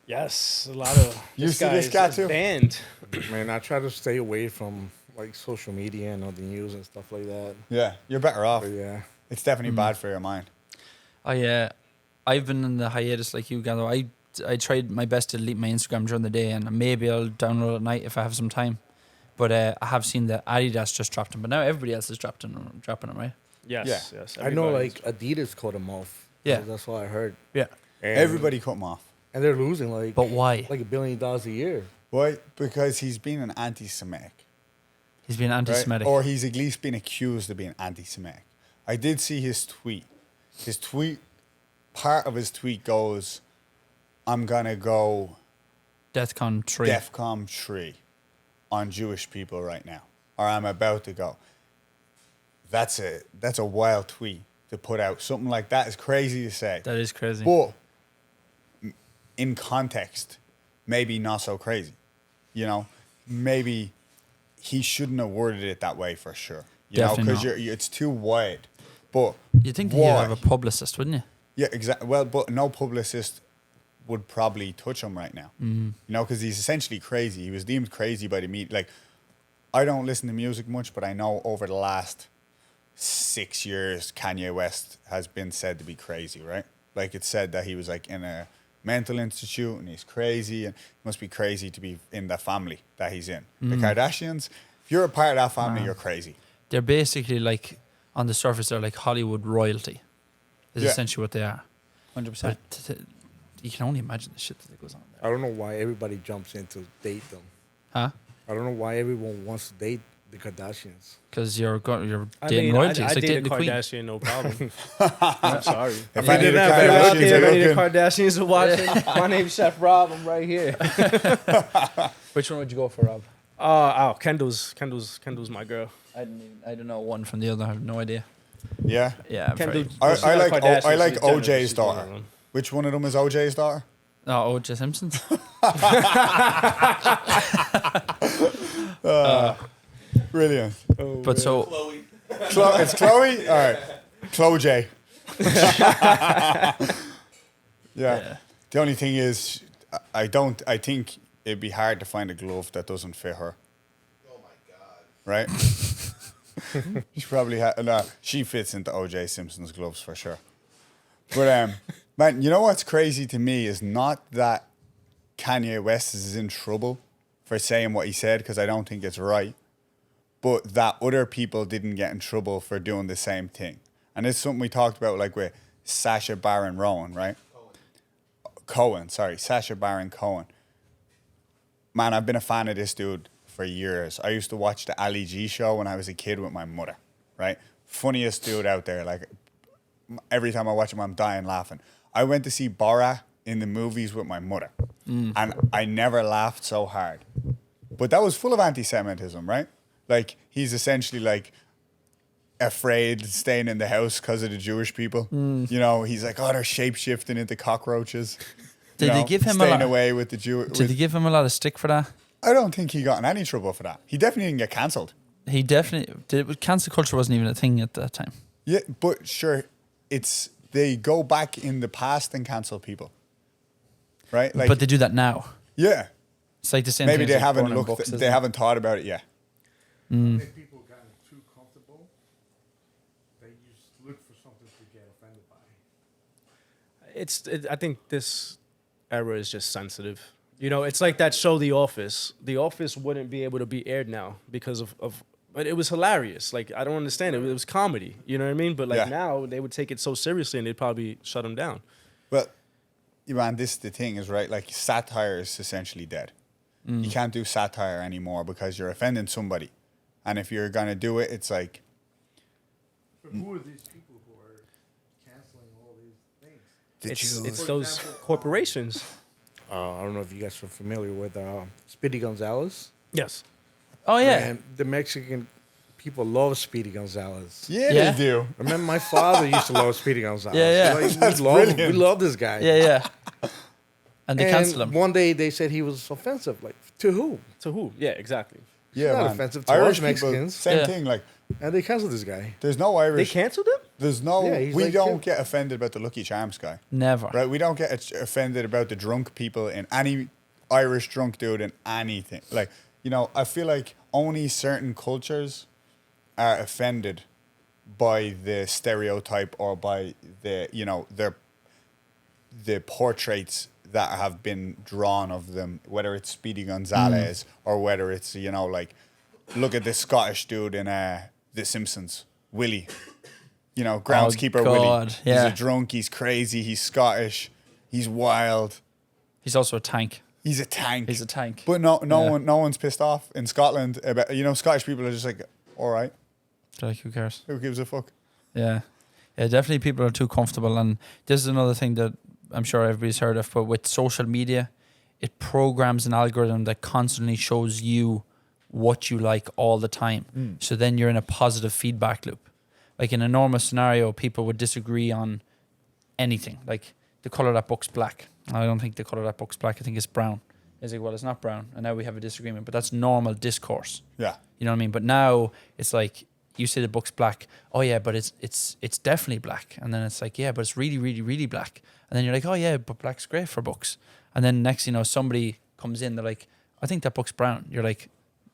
Yes, a lot of. You see this guy is too? banned. Man, I try to stay away from like social media and all the news and stuff like that. Yeah, you're better off. But yeah, It's definitely bad for your mind. I've been in the hiatus like you, Gato. I tried my best to delete my Instagram during the day, and maybe I'll download at night if I have some time. But I have seen that Adidas just dropped them, but now everybody else is dropping them, right? Yes, yes. I know everybody's- like Adidas cut them off. Yeah. That's what I heard. Yeah. And, Everybody cut him off. and they're losing like But why? like $1 billion a year. Why? Because he's been an anti-Semitic. He's been Right? anti-Semitic. Or he's at least been accused of being anti-Semitic. I did see his tweet. Part of his tweet goes, I'm going to go DEFCON 3. DEFCON 3 on Jewish people right now. Or I'm about to go. That's a wild tweet to put out. Something like that is crazy to say. That is crazy. But in context, maybe not so crazy. You know, maybe he shouldn't have worded it that way for sure. You know, Definitely because it's too wide. But You'd think that you'd why? have a publicist, wouldn't you? Yeah, exactly. Well, but no publicist would probably touch him right now. You know, because he's essentially crazy. He was deemed crazy by the media. Like, I don't listen to music much, but I know over the last 6 years, Kanye West has been said to be crazy, right? Like, it's said that he was like in a mental institute and he's crazy, and it must be crazy to be in the family that he's in. The Kardashians, if you're a part of that family, you're crazy. They're basically like, on the surface, they're like Hollywood royalty. Is Yeah. essentially what they are. 100%. But you can only imagine the shit that goes on there. I don't know why everybody jumps in to date them. Huh? I don't know why everyone wants to date the Kardashians. Because you're I dating mean, royalty. I It's like date dating a the queen. Kardashian, no problem. I'm sorry. If any of the If you're out Kardashians there, are any of the looking, Kardashians are watching, my name's Chef Rob. I'm right here. Which one would you go for, Rob? Kendall's my girl. I don't know one from the other. I have no idea. yeah. Yeah, Kendall. I she's not a like Kardashian, I like she's Jenner, OJ's she's one of daughter. them. Which one of them is OJ's daughter? Oh, O.J. Simpson's. Brilliant. But so It's Chloe? All right. Chloe J. Yeah. The only thing is, I think it'd be hard to find a glove that doesn't fit her. Oh my god. Right? She probably she fits into OJ Simpson's gloves for sure. But man, you know what's crazy to me is not that Kanye West is in trouble for saying what he said, because I don't think it's right, but that other people didn't get in trouble for doing the same thing. And it's something we talked about, like with Sacha Baron Cohen, right? Sacha Baron Cohen. Man, I've been a fan of this dude for years. I used to watch the Ali G show when I was a kid with my mother, right? Funniest dude out there. Like, every time I watch him, I'm dying laughing. I went to see Borat in the movies with my mother, and I never laughed so hard. But that was full of anti-Semitism, right? Like, he's essentially like afraid staying in the house because of the Jewish people. You know, he's like, oh, they're shape-shifting into cockroaches. Did they give him staying away with the Jew? did they give him a lot of stick for that? I don't think he got in any trouble for that. He definitely didn't get cancelled. He definitely did. Cancel culture wasn't even a thing at that time. Yeah, but sure, they go back in the past and cancel people, right? Like, But they do that now. yeah, It's like the same maybe thing. they as, like, haven't burning looked, books, isn't they it? haven't thought about it yet. I think people gotten too comfortable. They just look for something to get offended by. I think this era is just sensitive. You know, it's like that show, The Office. The Office wouldn't be able to be aired now because of but it was hilarious. Like, I don't understand it. It was comedy. You know what I mean? But like Yeah. now they would take it so seriously and they'd probably shut them down. Well, man, this is the thing is, right? Like, satire is essentially dead. You can't do satire anymore because you're offending somebody, and if you're gonna do it, it's like, But who are these people who are canceling all these things? It's For those example, corporations. I don't know if you guys are familiar with Speedy Gonzalez. Yes. Oh yeah. And the Mexican people love Speedy Gonzalez. yeah, Yeah. they do. Remember, my father used to love Speedy Gonzalez. Yeah, yeah. Like, That's we love him. We brilliant. love this guy. Yeah, yeah. And they cancel him. One day they said he was offensive. Like, to who? To who? Yeah, exactly. Yeah, not man. offensive to Irish us Mexicans. People, same Yeah. thing. Like, And they canceled this guy. there's no They Irish. canceled him? There's no. Yeah, he's we like, don't yeah. get offended about the Lucky Charms guy, Never. right? We don't get offended about the drunk people in any Irish drunk dude in anything. Like, you know, I feel like only certain cultures are offended by the stereotype or by the, you know, the portraits that have been drawn of them, whether it's Speedy Gonzalez or whether it's, you know, like, look at this Scottish dude in The Simpsons, Willie. You know, groundskeeper Willie. God, yeah. He's a drunk, he's crazy, he's Scottish, he's wild, He's also a tank. he's a tank. He's a tank. But no Yeah. one's pissed off in Scotland about, you know, Scottish people are just like, all right, They're like, who cares? who gives a fuck? Yeah. Yeah, definitely people are too comfortable. And this is another thing that I'm sure everybody's heard of, but with social media, it programs an algorithm that constantly shows you what you like all the time. So then you're in a positive feedback loop. Like in a normal scenario, people would disagree on anything. Like the color of that book's black. I don't think the color of that book's black. I think it's brown. It's like, well, it's not brown. And now we have a disagreement, but that's normal discourse. Yeah. You know what I mean? But now it's like you say the book's black. Oh yeah, but it's definitely black. And then it's like, yeah, but it's really, really, really black. And then you're like, oh yeah, but black's great for books. And then next, you know, somebody comes in, they're like, I think that book's brown. You're like,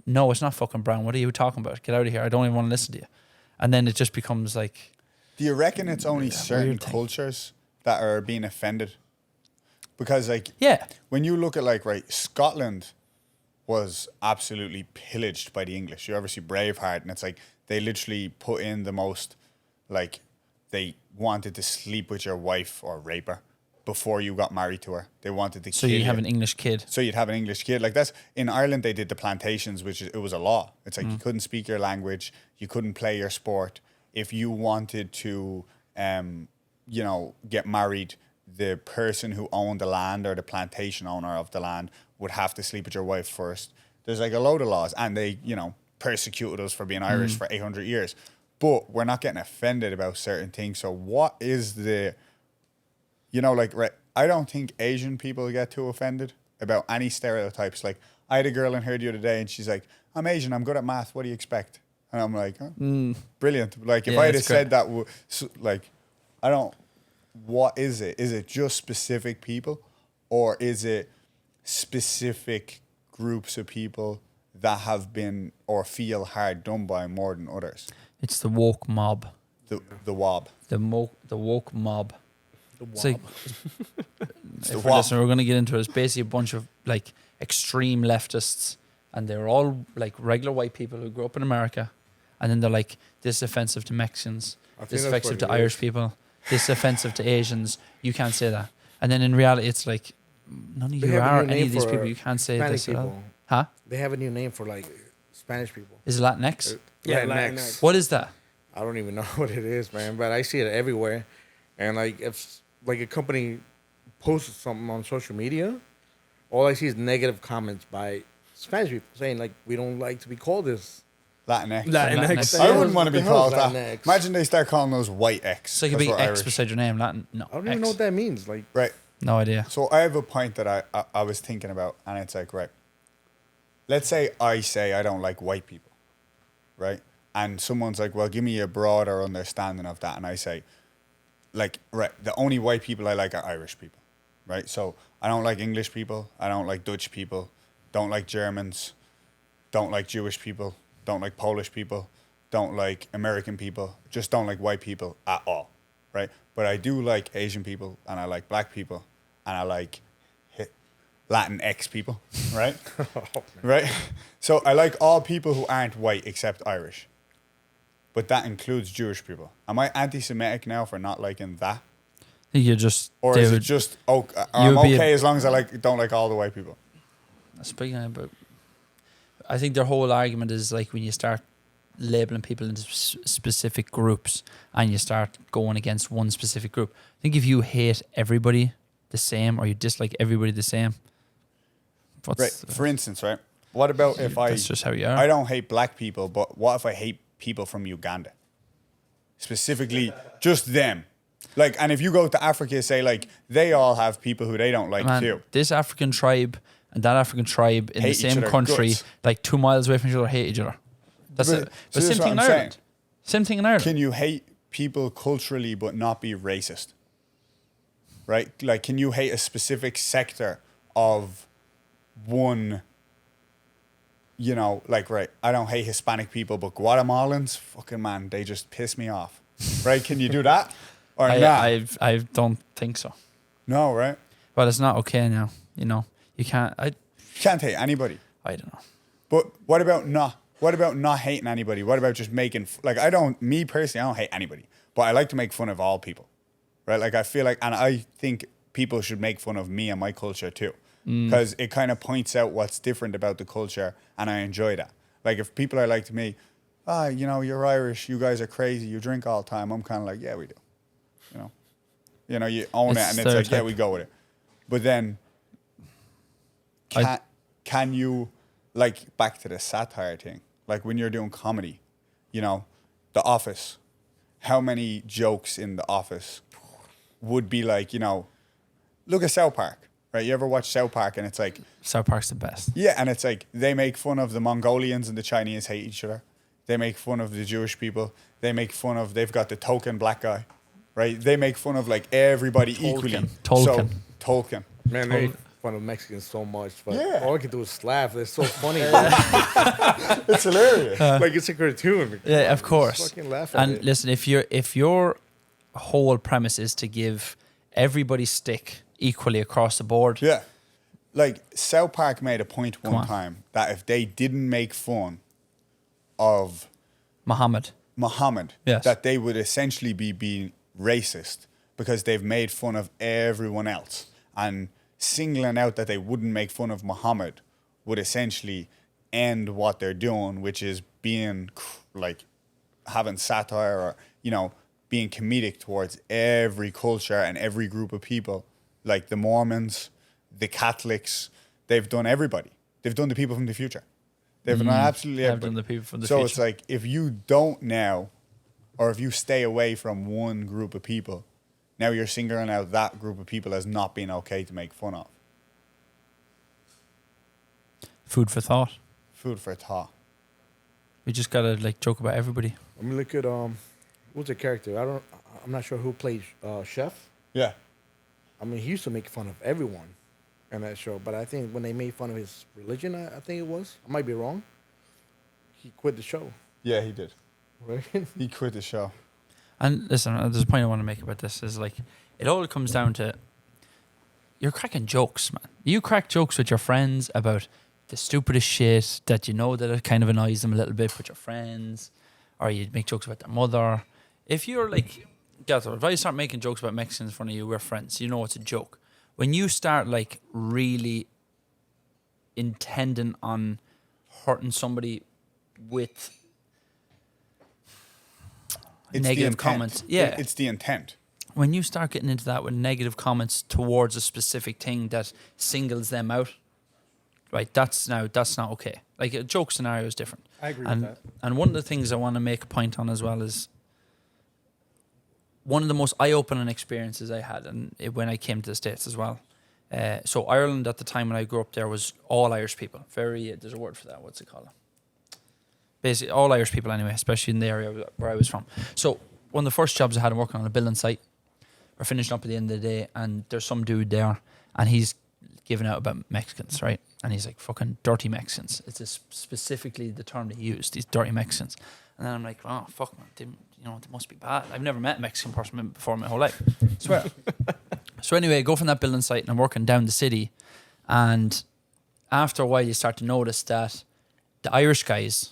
no, it's not fucking brown. What are you talking about? Get out of here. I don't even want to listen to you. And then it just becomes like, Do you reckon it's only certain weird thing. cultures that are being offended? Because, like, yeah, when you look at, like, right, Scotland was absolutely pillaged by the English. You ever see Braveheart, and it's like they literally put in the most, like, they wanted to sleep with your wife or rape her before you got married to her. They wanted to so kill you have an English kid. So you'd have an English kid. Like, that's in Ireland, they did the plantations, which it was a law. It's like you couldn't speak your language, you couldn't play your sport. If you wanted to, you know, get married, the person who owned the land or the plantation owner of the land would have to sleep with your wife first. There's like a load of laws, and they, you know, persecuted us for being Irish for 800 years. But we're not getting offended about certain things. So what is the, you know, like, right, I don't think Asian people get too offended about any stereotypes. Like, I had a girl in here the other day, and she's like, I'm Asian, I'm good at math, what do you expect? And I'm like, oh, brilliant. Like, if Yeah, I had it's said that, like, I don't, what is it? Is it just specific people? Or is it specific groups of people that have been or feel hard done by more than others? It's the woke mob. The wob. The woke mob. It's like, It's the if we're wob. listening, we're going to get into it. It's basically a bunch of like extreme leftists, and they're all like regular white people who grew up in America, and then they're like, this is offensive to Mexicans, I think this is that's offensive what to it Irish is. people, this is offensive to Asians. You can't say that. And then in reality, it's like, none of They you have a are new any name of these for people. You can't say Hispanic this at all. people. Huh? They have a new name for like Spanish people. Is it Latinx? Yeah, Latinx. Latinx. What is that? I don't even know what it is, man, but I see it everywhere. And like if like a company posts something on social media, all I see is negative comments by Spanish people saying like we don't like to be called this. Latinx. Latinx. I wouldn't want to be What the hell is called that. Latinx? Imagine they start calling us white X. It's like a 'cause big we're X Irish. beside your name. Latin? No. I don't even know what that means. Like Right. No idea. So I have a point that I was thinking about, and it's like, right, let's say I don't like white people, right? And someone's like, well, give me a broader understanding of that. And I say, like, right, the only white people I like are Irish people, right? So I don't like English people. I don't like Dutch people. Don't like Germans. Don't like Jewish people. Don't like Polish people. Don't like American people. Just don't like white people at all, right? But I do like Asian people, and I like black people, and I like Latinx people, right? Right? So I like all people who aren't white except Irish. But that includes Jewish people. Am I anti-Semitic now for not liking that? You just Or is it just, I'm would be okay as long as I don't like all the white people? speaking of, but I think their whole argument is like when you start labeling people into specific groups and you start going against one specific group. I think if you hate everybody the same or you dislike everybody the same, Right. For instance, right? What about if that's just how you are. I don't hate black people, but what if I hate people from Uganda? Specifically, just them. Like, and if you go to Africa, say like they all have people who they don't like Man, too. this African tribe and that African tribe in Hate the each same other country, guts. like 2 miles away from each other, hate each other. That's But- it. so But same that's thing in what I'm Ireland. saying. Same thing in Ireland. Can you hate people culturally but not be racist? Right? Like, can you hate a specific sector of one, you know, like, right, I don't hate Hispanic people, but Guatemalans, fucking man, they just piss me off. Right? Can you do that? Or not? I don't think so. No, right? But it's not okay now. You know, you can't. You can't hate anybody. I don't know. But what about not hating anybody? What about just making, like, me personally, I don't hate anybody, but I like to make fun of all people, right? Like, I feel like, and I think people should make fun of me and my culture too, because it kind of points out what's different about the culture, and I enjoy that. Like, if people are like to me, you know, you're Irish, you guys are crazy, you drink all the time, I'm kind of like, yeah, we do. You know, you own It's it, and it's like, yeah, stereotype. we go with it. But then, can you, like, back to the satire thing, like when you're doing comedy, you know, The Office, how many jokes in The Office would be like, you know, look at South Park, right? You ever watch South Park and it's like, South Park's the best. yeah, and it's like they make fun of the Mongolians and the Chinese hate each other. They make fun of the Jewish people. They've got the token black guy, right? They make fun of like everybody equally. Tolkien. So, Tolkien. Man, they make fun of Mexicans so much, but Yeah. all I can do is laugh. They're so funny. It's hilarious. Like it's a cartoon. Yeah, of course. Just fucking laugh at And it. listen, if your whole premise is to give everybody stick equally across the board, Yeah. Like South Park made a point Come one on. time that if they didn't make fun of Muhammad. Muhammad, Yes. that they would essentially be being racist because they've made fun of everyone else. And singling out that they wouldn't make fun of Muhammad would essentially end what they're doing, which is being like having satire or, you know, being comedic towards every culture and every group of people. Like the Mormons, the Catholics, they've done everybody. They've done the people from the future. They've done absolutely They've everybody. done the people from the so future. it's like if you don't now, or if you stay away from one group of people, now you're singling out that group of people as not being okay to make fun of. Food for thought. Food for thought. We just gotta like joke about everybody. I mean, look at what's the character? I'm not sure who played Chef. Yeah. I mean, he used to make fun of everyone in that show, but I think when they made fun of his religion, I think it was. I might be wrong. He quit the show, Yeah, he did. right? He quit the show. And listen, there's a point I want to make about this is like it all comes down to you're cracking jokes, man. You crack jokes with your friends about the stupidest shit that you know that it kind of annoys them a little bit with your friends, or you make jokes about their mother. If you're like, Gato, if I start making jokes about Mexicans in front of you, we're friends. You know it's a joke. When you start like really intending on hurting somebody with It's the negative intent. comments, yeah, It's the intent. when you start getting into that with negative comments towards a specific thing that singles them out, right? That's not okay. Like a joke scenario is different. I agree And with that. and one of the things I want to make a point on as well is one of the most eye-opening experiences I had, and when I came to the States as well. So Ireland at the time when I grew up there was all Irish people. There's a word for that. What's it called? Basically, all Irish people anyway, especially in the area where I was from. So one of the first jobs I had, I'm working on a building site. We're finishing up at the end of the day, and there's some dude there, and he's giving out about Mexicans, right? And he's like, fucking dirty Mexicans. It's specifically the term they used, these dirty Mexicans. And then I'm like, oh, fuck, man, they must be bad. I've never met a Mexican person before in my whole life. Swear. So anyway, I go from that building site, and I'm working down the city, and after a while, you start to notice that the Irish guys,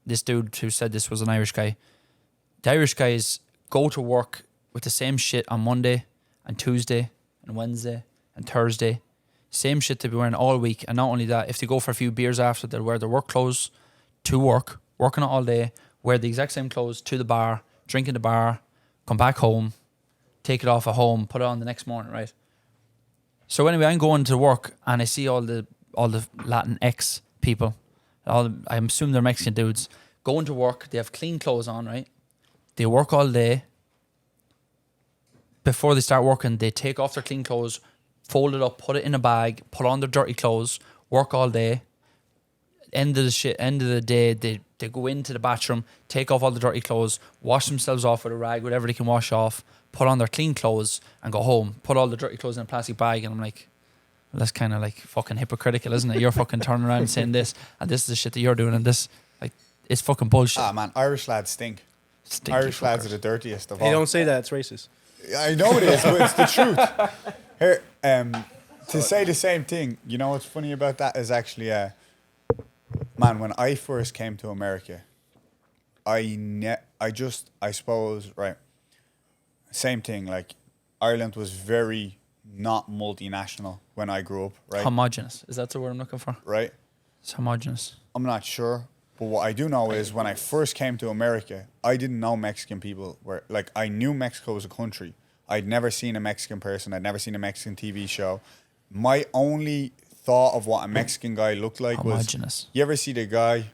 this dude who said this was an Irish guy, the Irish guys go to work with the same shit on Monday and Tuesday and Wednesday and Thursday. Same shit they'll be wearing all week. And not only that, if they go for a few beers after, they'll wear their work clothes to work, working it all day, wear the exact same clothes to the bar, drink in the bar, come back home, take it off at home, put it on the next morning, right? So anyway, I'm going to work and I see all the Latinx people, I assume they're Mexican dudes, going to work. They have clean clothes on, right? They work all day. Before they start working, they take off their clean clothes, fold it up, put it in a bag, put on their dirty clothes, work all day. End of the day, they go into the bathroom, take off all the dirty clothes, wash themselves off with a rag, whatever they can wash off, put on their clean clothes, and go home. Put all the dirty clothes in a plastic bag, and I'm like, well, that's kind of like fucking hypocritical, isn't it? You're fucking turning around and saying this, and this is the shit that you're doing, and this, like, it's fucking bullshit. Ah, man, Irish lads stink. Stinky Irish lads fuckers. are the dirtiest of all. Hey, don't say that. It's racist. I know it is, but it's the truth. Here, to say the same thing, you know what's funny about that is actually, man, when I first came to America, I suppose, right, same thing, like, Ireland was very not multinational when I grew up, right? Homogenous. Is that the word I'm looking for? Right? It's homogenous. I'm not sure. But what I do know is when I first came to America, I didn't know Mexican people were, like, I knew Mexico was a country. I'd never seen a Mexican person. I'd never seen a Mexican TV show. My only thought of what a Mexican guy looked like Homogenous. was, you ever see the guy,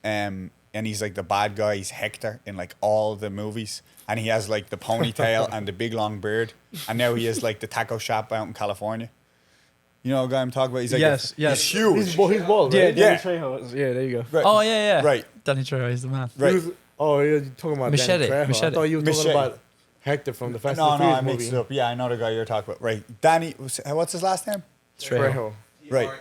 and he's like the bad guy, he's Hector in like all the movies, and he has like the ponytail and the big long beard, and now he is like the taco shop out in California. You know what guy I'm talking about? He's like, Yes. he's huge. He's bald, Yeah, right? Yeah. Danny Trejo. Yeah, there you go. Right. Oh, yeah. Right. Danny Trejo, he's the man. Right. He was- oh, you're talking about Machete, Danny Trejo. I Machete. thought you were talking Machete. about Hector from the Fast No, and no, I Furious mixed movie. it up. Yeah, I know the guy you're talking about. Right. Danny, what's his last name? Trejo. Right. Trejo.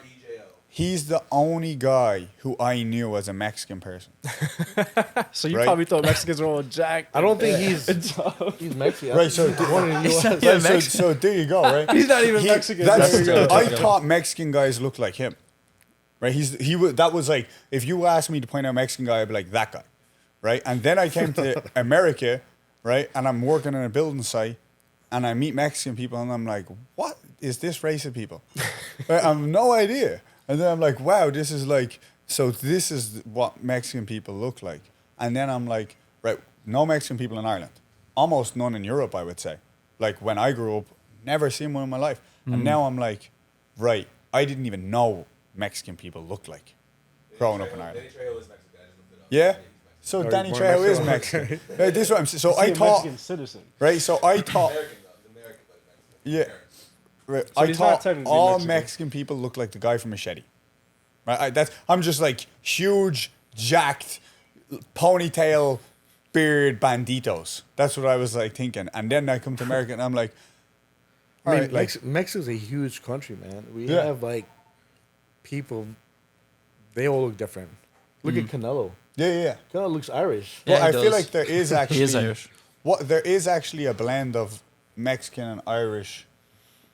He's the only guy who I knew as a Mexican person. So you Right. probably thought Mexicans were all jacked. I don't think he's Mexican. Right, so- He's born in the US. Yeah, Right, so, Mexican. so there you go, right? He's not even Mexican. That's, There you go. I thought Mexican guys looked like him. Right? That was like, if you asked me to point out a Mexican guy, I'd be like, that guy. Right? And then I came to America, right? And I'm working on a building site, and I meet Mexican people, and I'm like, what is this race of people? Right? I have no idea. And then I'm like, wow, this is what Mexican people look like. And then I'm like, right, no Mexican people in Ireland. Almost none in Europe, I would say. Like when I grew up, never seen one in my life. And now I'm like, right, I didn't even know Mexican people looked like growing up in Ireland. Danny Trejo is Mexican. I just looked it up. Yeah? He's Mexican. So Oh, Danny he's Trejo born is in Mexican. Mexico. Right, this is what I'm saying. So Is he I a thought, Mexican citizen. right, so I thought, American, though. He's American, but Mexican. yeah, Parents. right, So I he's not thought technically all Mexican. Mexican people look like the guy from Machete. Right, I'm just like huge, jacked, ponytail, beard banditos. That's what I was like thinking. And then I come to America and I'm like, all I mean, right, like, Mexico's a huge country, man. We Yeah. have like people, they all look different. Look at Canelo. yeah. Canelo looks Irish. Yeah, Well, I he feel does. like there is actually He is Irish. there is actually a blend of Mexican and Irish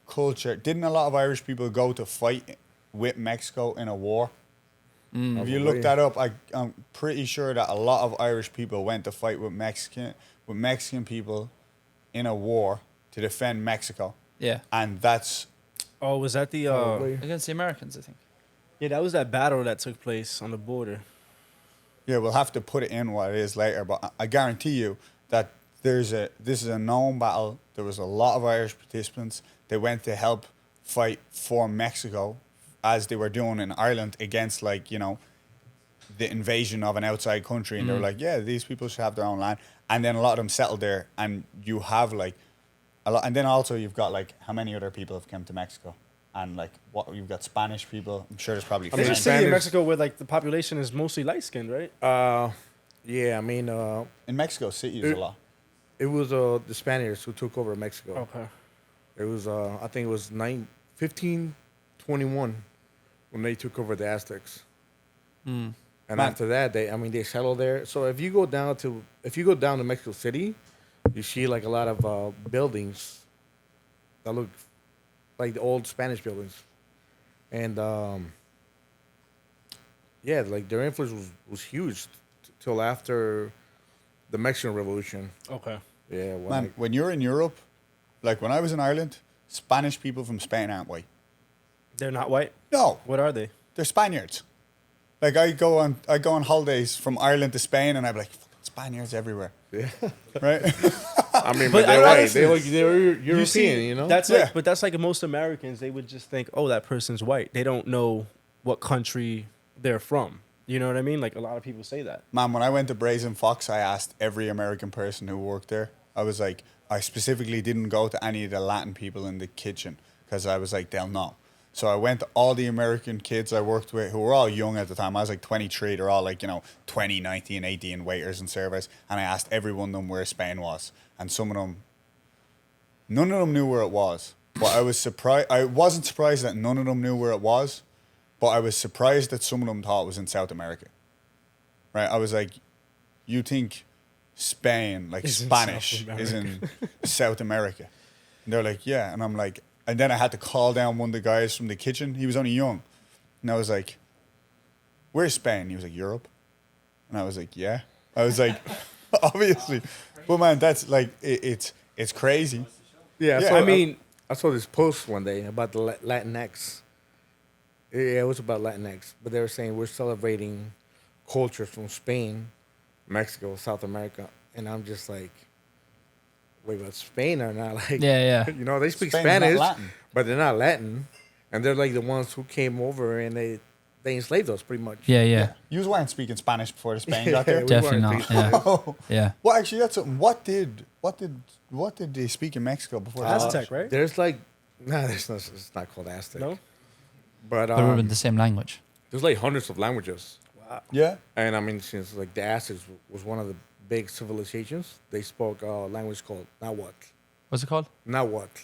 culture. Didn't a lot of Irish people go to fight with Mexico in a war? If you look that up, I'm pretty sure that a lot of Irish people went to fight with Mexican people in a war to defend Mexico, Yeah. and that's Oh, was that the? Probably. Against the Americans, I think. Yeah, that was that battle that took place on the border. yeah. We'll have to put it in what it is later, but I guarantee you that this is a known battle. There was a lot of Irish participants. They went to help fight for Mexico, as they were doing in Ireland against, like, you know, the invasion of an outside country, and they were like, yeah, these people should have their own land. And then a lot of them settled there, and you have like a lot. And then also you've got like how many other people have come to Mexico, and like what you've got Spanish people. I'm sure there's probably There's a French. city in Spanish- Mexico where like the population is mostly light skinned, right? Yeah, I mean, In Mexico City, there's a lot. it was the Spaniards who took over Mexico. Okay. It was, I think it was 1521 when they took over the Aztecs. And Man. after that, they settled there. So if you go down to Mexico City, you see like a lot of buildings that look like the old Spanish buildings, and yeah, like their influence was huge till after the Mexican Revolution. Okay. Yeah, when Man, when you're in Europe, like when I was in Ireland, Spanish people from Spain aren't white. They're not white. No, What are they? they're Spaniards. Like I go on holidays from Ireland to Spain, and I'm like, fucking Spaniards everywhere. Yeah. Right? I mean, But but they're I white. honestly- They're European, you know. That's Yeah. like, but that's like most Americans. They would just think, oh, that person's white. They don't know what country they're from. You know what I mean? Like a lot of people say that. Man, when I went to Brazen Fox, I asked every American person who worked there. I was like, I specifically didn't go to any of the Latin people in the kitchen because I was like, they'll know. So I went to all the American kids I worked with who were all young at the time. I was like 23. They're all like, 20, 19, 18 waiters and servers. And I asked every one of them where Spain was. And some of them, none of them knew where it was. But I was surprised. I wasn't surprised that none of them knew where it was. But I was surprised that some of them thought it was in South America. Right? I was like, you think Spain, like Is in Spanish, South is in South America? And they're like, yeah. And I'm like, and then I had to call down one of the guys from the kitchen. He was only young. And I was like, where's Spain? He was like, Europe. And I was like, yeah. I was like, obviously. But man, that's like, it's crazy. Yeah, Yeah, so I mean- I saw this post one day about the Latinx. Yeah, it was about Latinx, but they were saying we're celebrating cultures from Spain, Mexico, South America, and I'm just like, wait, but Spain are not like, Yeah, yeah. they speak Spain's not Spanish, Latin. but they're not Latin, and they're like the ones who came over and they enslaved us pretty much. Yeah, yeah. You weren't speaking Spanish before the Spain got there? We Definitely weren't not. speaking Yeah. Oh. Yeah. Well, actually, that's something. What did they speak in Mexico before? the Aztec, Spanish? right? There's like, it's not called Aztec. No? But But we're in the same language. there's like hundreds of languages. Yeah. And I mean, since like the Aztecs was one of the big civilizations, they spoke a language called Nahuatl. What's it called? Nahuatl.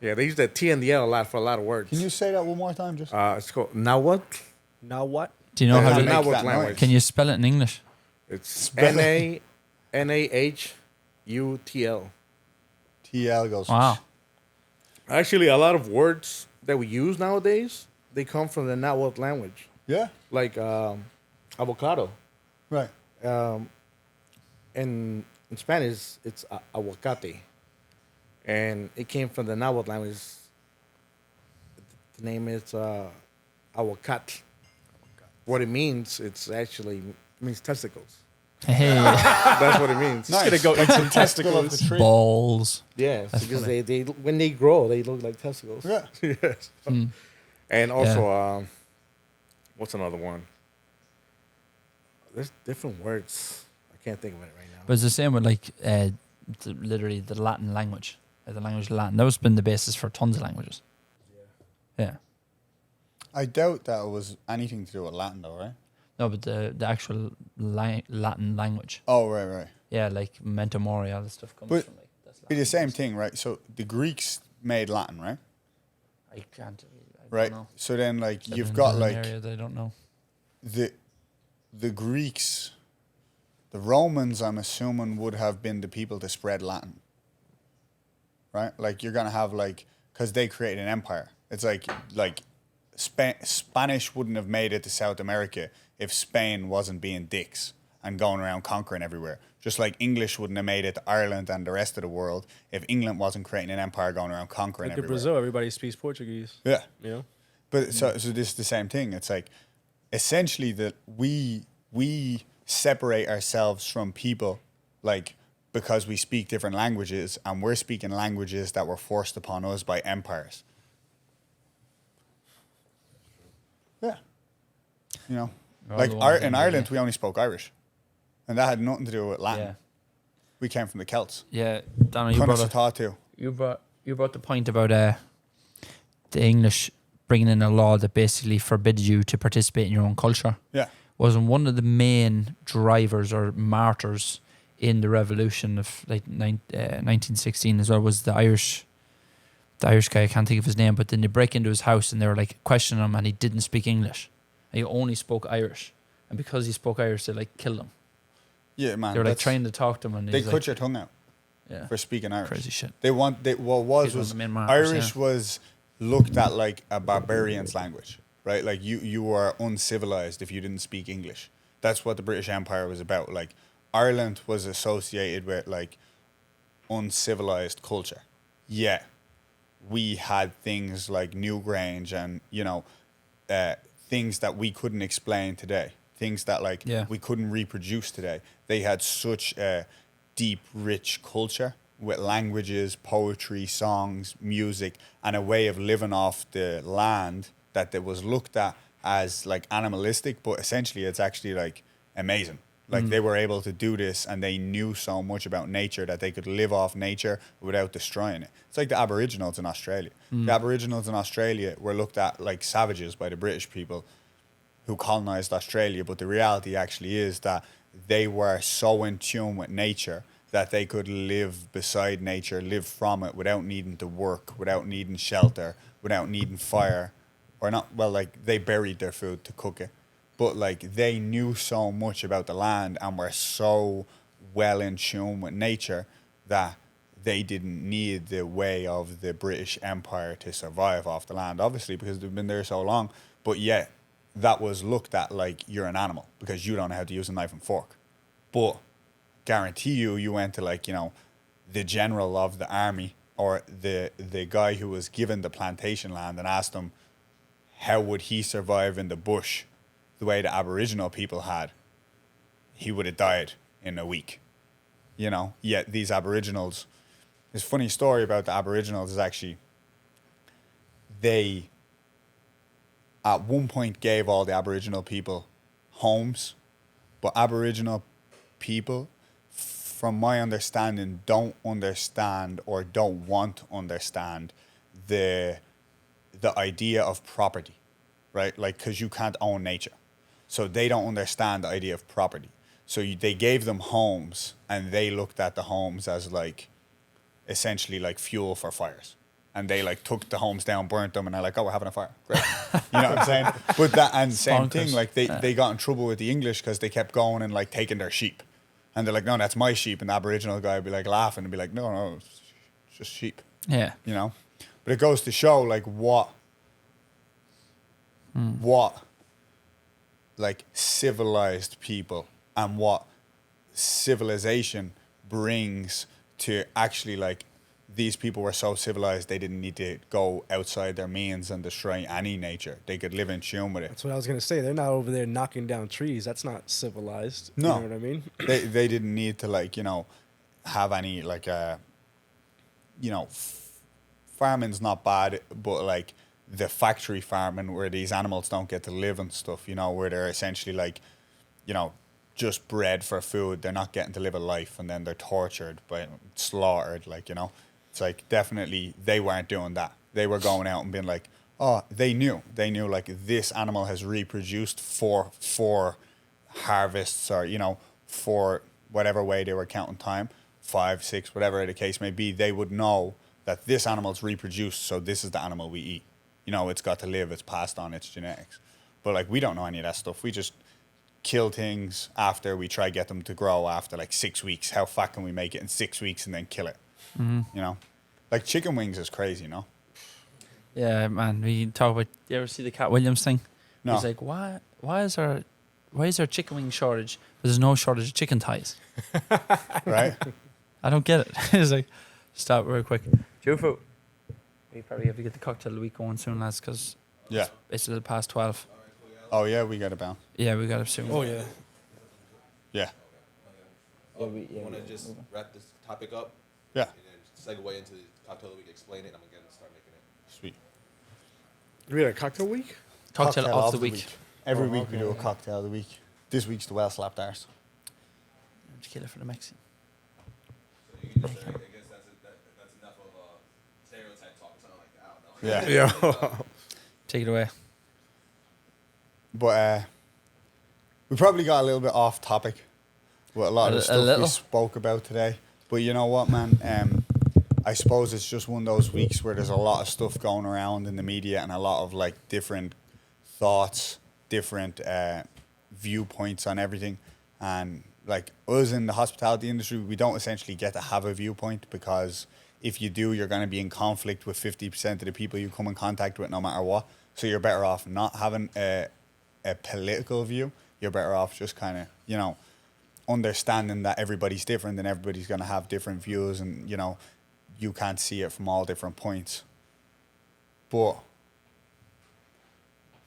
Yeah, they use that T and the L a lot for a lot of words. Can you say that one more time? Just It's called Nahuatl. Now what? Do you know I how can't to? make Nahuatl that language. noise. Can you spell it in English? It's Spell it. Nahuatl. TL goes. Wow. Actually, a lot of words that we use nowadays, they come from the Nahuatl language. Yeah. Like avocado. Right. In Spanish, it's aguacate. And it came from the Nahuatl language. The name is aguacat. What it means, means testicles. Hey, That's what it means. Nice. Gonna go eat some Testicle of the testicles. tree. balls. Yeah, That's because funny. they when they grow, they look like testicles. Yeah. Yes. Mm. And also, what's another one? There's different words. I can't think of it right now. But it's the same with like literally the Latin language, the language of Latin. That was been the basis for tons of languages. Yeah. I doubt that it was anything to do with Latin, though, right? No, but the actual Latin language. Oh, right. Yeah, like memento mori, all this stuff comes But from like that's Be the Latin. same thing, right? So the Greeks made Latin, right? I can't. I Right. Don't know. So then, like, Living you've in got an like area that I don't know. the Greeks, the Romans. I'm assuming would have been the people to spread Latin, right? Like you're gonna have like because they created an empire. It's like Spanish wouldn't have made it to South America if Spain wasn't being dicks and going around conquering everywhere. Just like English wouldn't have made it to Ireland and the rest of the world if England wasn't creating an empire going around conquering Look at everywhere. Brazil. Everybody speaks Portuguese. Yeah. You know? But so this is the same thing. It's like essentially that we separate ourselves from people like because we speak different languages and we're speaking languages that were forced upon us by empires. Yeah. You know, We're all like the ones in that- Ireland we only spoke Irish. And that had nothing to do with Latin. Yeah. We came from the Celts. Yeah, Donna, you Couldn't brought have up, taught too. you brought the point about the English bringing in a law that basically forbids you to participate in your own culture. Yeah. Wasn't one of the main drivers or martyrs in the revolution of like 1916 as well was the Irish guy. I can't think of his name, but then they break into his house and they were like questioning him, and he didn't speak English. He only spoke Irish, and because he spoke Irish, they like killed him. Yeah, man. They were like that's- trying to talk to him, and They he's cut like, your tongue out yeah, for speaking Irish. crazy shit. What He's one was of the main martyrs, Irish yeah. was looked at like a barbarian's language, right? Like you were uncivilized if you didn't speak English. That's what the British Empire was about. Like Ireland was associated with like uncivilized culture. Yeah, we had things like Newgrange and things that we couldn't explain today. Things that like Yeah. we couldn't reproduce today. They had such a deep, rich culture with languages, poetry, songs, music, and a way of living off the land that was looked at as like animalistic, but essentially it's actually like amazing. Like they were able to do this, and they knew so much about nature that they could live off nature without destroying it. It's like the Aboriginals in Australia. The Aboriginals in Australia were looked at like savages by the British people who colonized Australia, but the reality actually is that they were so in tune with nature that they could live beside nature, live from it without needing to work, without needing shelter, without needing fire, or not. Well, like they buried their food to cook it, but like they knew so much about the land and were so well in tune with nature that they didn't need the way of the British Empire to survive off the land, obviously, because they've been there so long. But yet, that was looked at like you're an animal because you don't know how to use a knife and fork. But guarantee you went to like, you know, the general of the army or the guy who was given the plantation land and asked him how would he survive in the bush the way the Aboriginal people had, he would have died in a week. You know, yet these Aboriginals, this funny story about the Aboriginals is actually they at one point gave all the Aboriginal people homes, but Aboriginal people, from my understanding, don't understand or don't want to understand the idea of property, right? Like, because you can't own nature. So they don't understand the idea of property. So they gave them homes, and they looked at the homes as like, essentially like fuel for fires. And they like took the homes down, burnt them, and they're like, oh, we're having a fire. Great. You know what I'm saying? But that, and same thing, like they got in trouble with the English because they kept going and like taking their sheep. And they're like, no, that's my sheep. And the Aboriginal guy would be like laughing and be like, no, it's just sheep. Yeah. You know? But it goes to show like what like civilized people and what civilization brings to actually like these people were so civilized they didn't need to go outside their means and destroy any nature. They could live in tune with it. That's what I was gonna say. They're not over there knocking down trees. That's not civilized. No. You know what I mean? They didn't need to like, you know, have any like you know, farming's not bad, but like the factory farming where these animals don't get to live and stuff, you know, where they're essentially like, you know, just bred for food. They're not getting to live a life, and then they're tortured by slaughtered, like, you know. It's like definitely they weren't doing that. They were going out and being like, oh, they knew like this animal has reproduced for harvests, or, you know, for whatever way they were counting time, 5, 6, whatever the case may be. They would know that this animal's reproduced, so this is the animal we eat. You know, it's got to live, it's passed on its genetics. But like we don't know any of that stuff. We just kill things after we try get them to grow after like 6 weeks. How fat can we make it in 6 weeks and then kill it? You know, like chicken wings is crazy, you know? Yeah, man. We talk about. You ever see the Cat Williams thing? No. He's like, why is there chicken wing shortage? But there's no shortage of chicken thighs. Right? I don't get it. He's like, stop real quick. Jufu. We probably have to get the cocktail of the week going soon, lads, because Yeah. it's a little past 12. Oh yeah, we got it bound. Yeah, we got it soon. Oh yeah. Yeah. Want to just wrap this topic up Yeah. and then segue into the cocktail that we can explain it. I'm going to start making it. Sweet. We had a cocktail week? Cocktail of the week. Every week we do a cocktail of the week. This week's the well slapped arse. Just kill it for the Mexican. So you can just, I guess that's enough of a stereotype talk or something like that. I don't know. Yeah. Yeah. Take it away. But we probably got a little bit off topic with a lot of the stuff we spoke about today. But you know what, man? I suppose it's just one of those weeks where there's a lot of stuff going around in the media and a lot of like different thoughts, different viewpoints on everything. And like us in the hospitality industry, we don't essentially get to have a viewpoint, because if you do, you're going to be in conflict with 50% of the people you come in contact with no matter what. So you're better off not having a political view. You're better off just kind of, you know, understanding that everybody's different and everybody's going to have different views, and, you know, you can't see it from all different points. But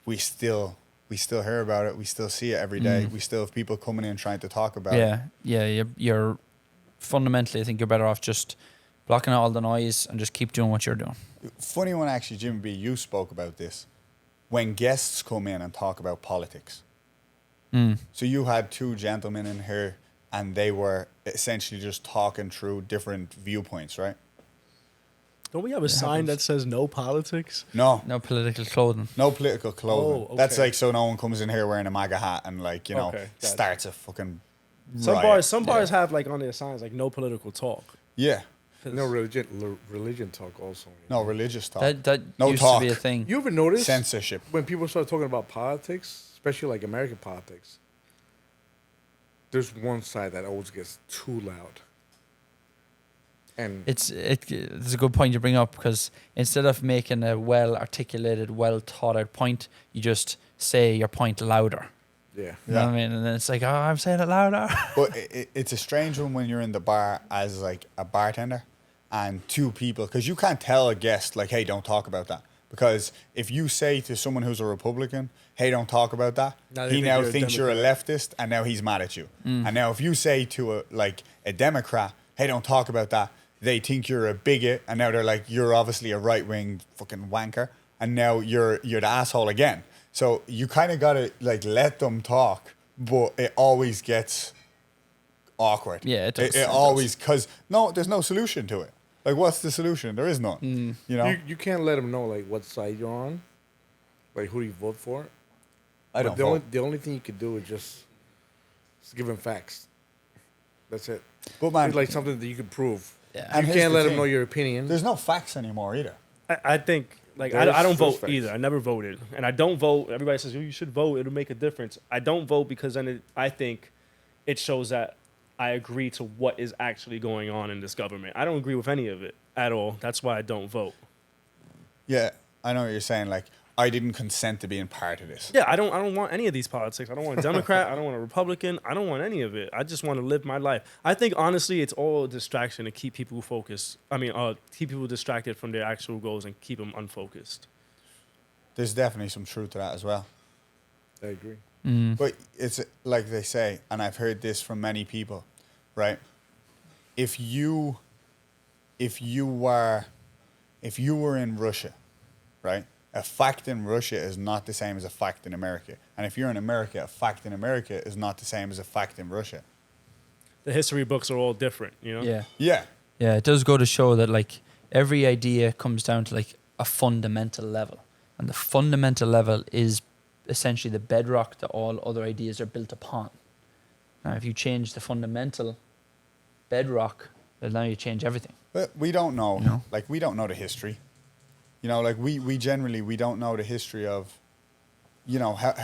we still hear about it. We still see it every day. We still have people coming in trying to talk about it. Yeah. You're fundamentally, I think you're better off just blocking out all the noise and just keep doing what you're doing. Funny one, actually, Jimmy B, you spoke about this. When guests come in and talk about politics, So you had two gentlemen in here, and they were essentially just talking through different viewpoints, right? Don't we have a sign that says no politics? No, No political clothing. no political clothing. Oh, That's okay. like so no one comes in here wearing a MAGA hat and like you know Okay, gotcha. starts a fucking Some riot. bars have like on their signs like no political talk. Yeah, No religion talk also. no religious talk, That no used talk, to be a thing. You ever notice censorship. when people start talking about politics, especially like American politics, there's one side that always gets too loud. And It's a good point you bring up because instead of making a well articulated, well thought out point, you just say your point louder. yeah, You know what I mean? And then it's like, oh, I'm saying it louder. But it's a strange one when you're in the bar as like a bartender and two people, because you can't tell a guest like, hey, don't talk about that. Because if you say to someone who's a Republican, hey, don't talk about that, Now they he think now you're a thinks you're a leftist, and now he's mad at you. And now if you say to a Democrat, hey, don't talk about that, they think you're a bigot, and now they're like, you're obviously a right-wing fucking wanker, and now you're the asshole again. So you kind of gotta like let them talk, but it always gets awkward. Yeah, it does. It It does. always, because no, there's no solution to it. Like, what's the solution? There is none. You know, you can't let them know like what side you're on, like who do you vote for. I But don't vote. the only thing you could do is just give them facts. That's it. But man, It's like something that you can prove. Yeah. And You here's can't the let them thing. know your opinion. there's no facts anymore either. I think like There's I don't vote facts. either. I never voted, and I don't vote. Everybody says, "Oh, you should vote; it'll make a difference." I don't vote because then I think it shows that I agree to what is actually going on in this government. I don't agree with any of it at all. That's why I don't vote. Yeah, I know what you're saying. Like, I didn't consent to being part of this. Yeah, I don't want any of these politics. I don't want a Democrat. I don't want a Republican. I don't want any of it. I just want to live my life. I think honestly, it's all a distraction to keep people focused. I mean, keep people distracted from their actual goals and keep them unfocused. There's definitely some truth to that as well. I agree. But it's like they say, and I've heard this from many people, right? If you were in Russia, right? A fact in Russia is not the same as a fact in America. And if you're in America, a fact in America is not the same as a fact in Russia. The history books are all different, you know? Yeah. Yeah. Yeah, it does go to show that like every idea comes down to like a fundamental level. And the fundamental level is essentially the bedrock that all other ideas are built upon. Now, if you change the fundamental bedrock, then now you change everything. But we don't know. You know? Like, we don't know the history. You know, like, we generally, we don't know the history of, you know, how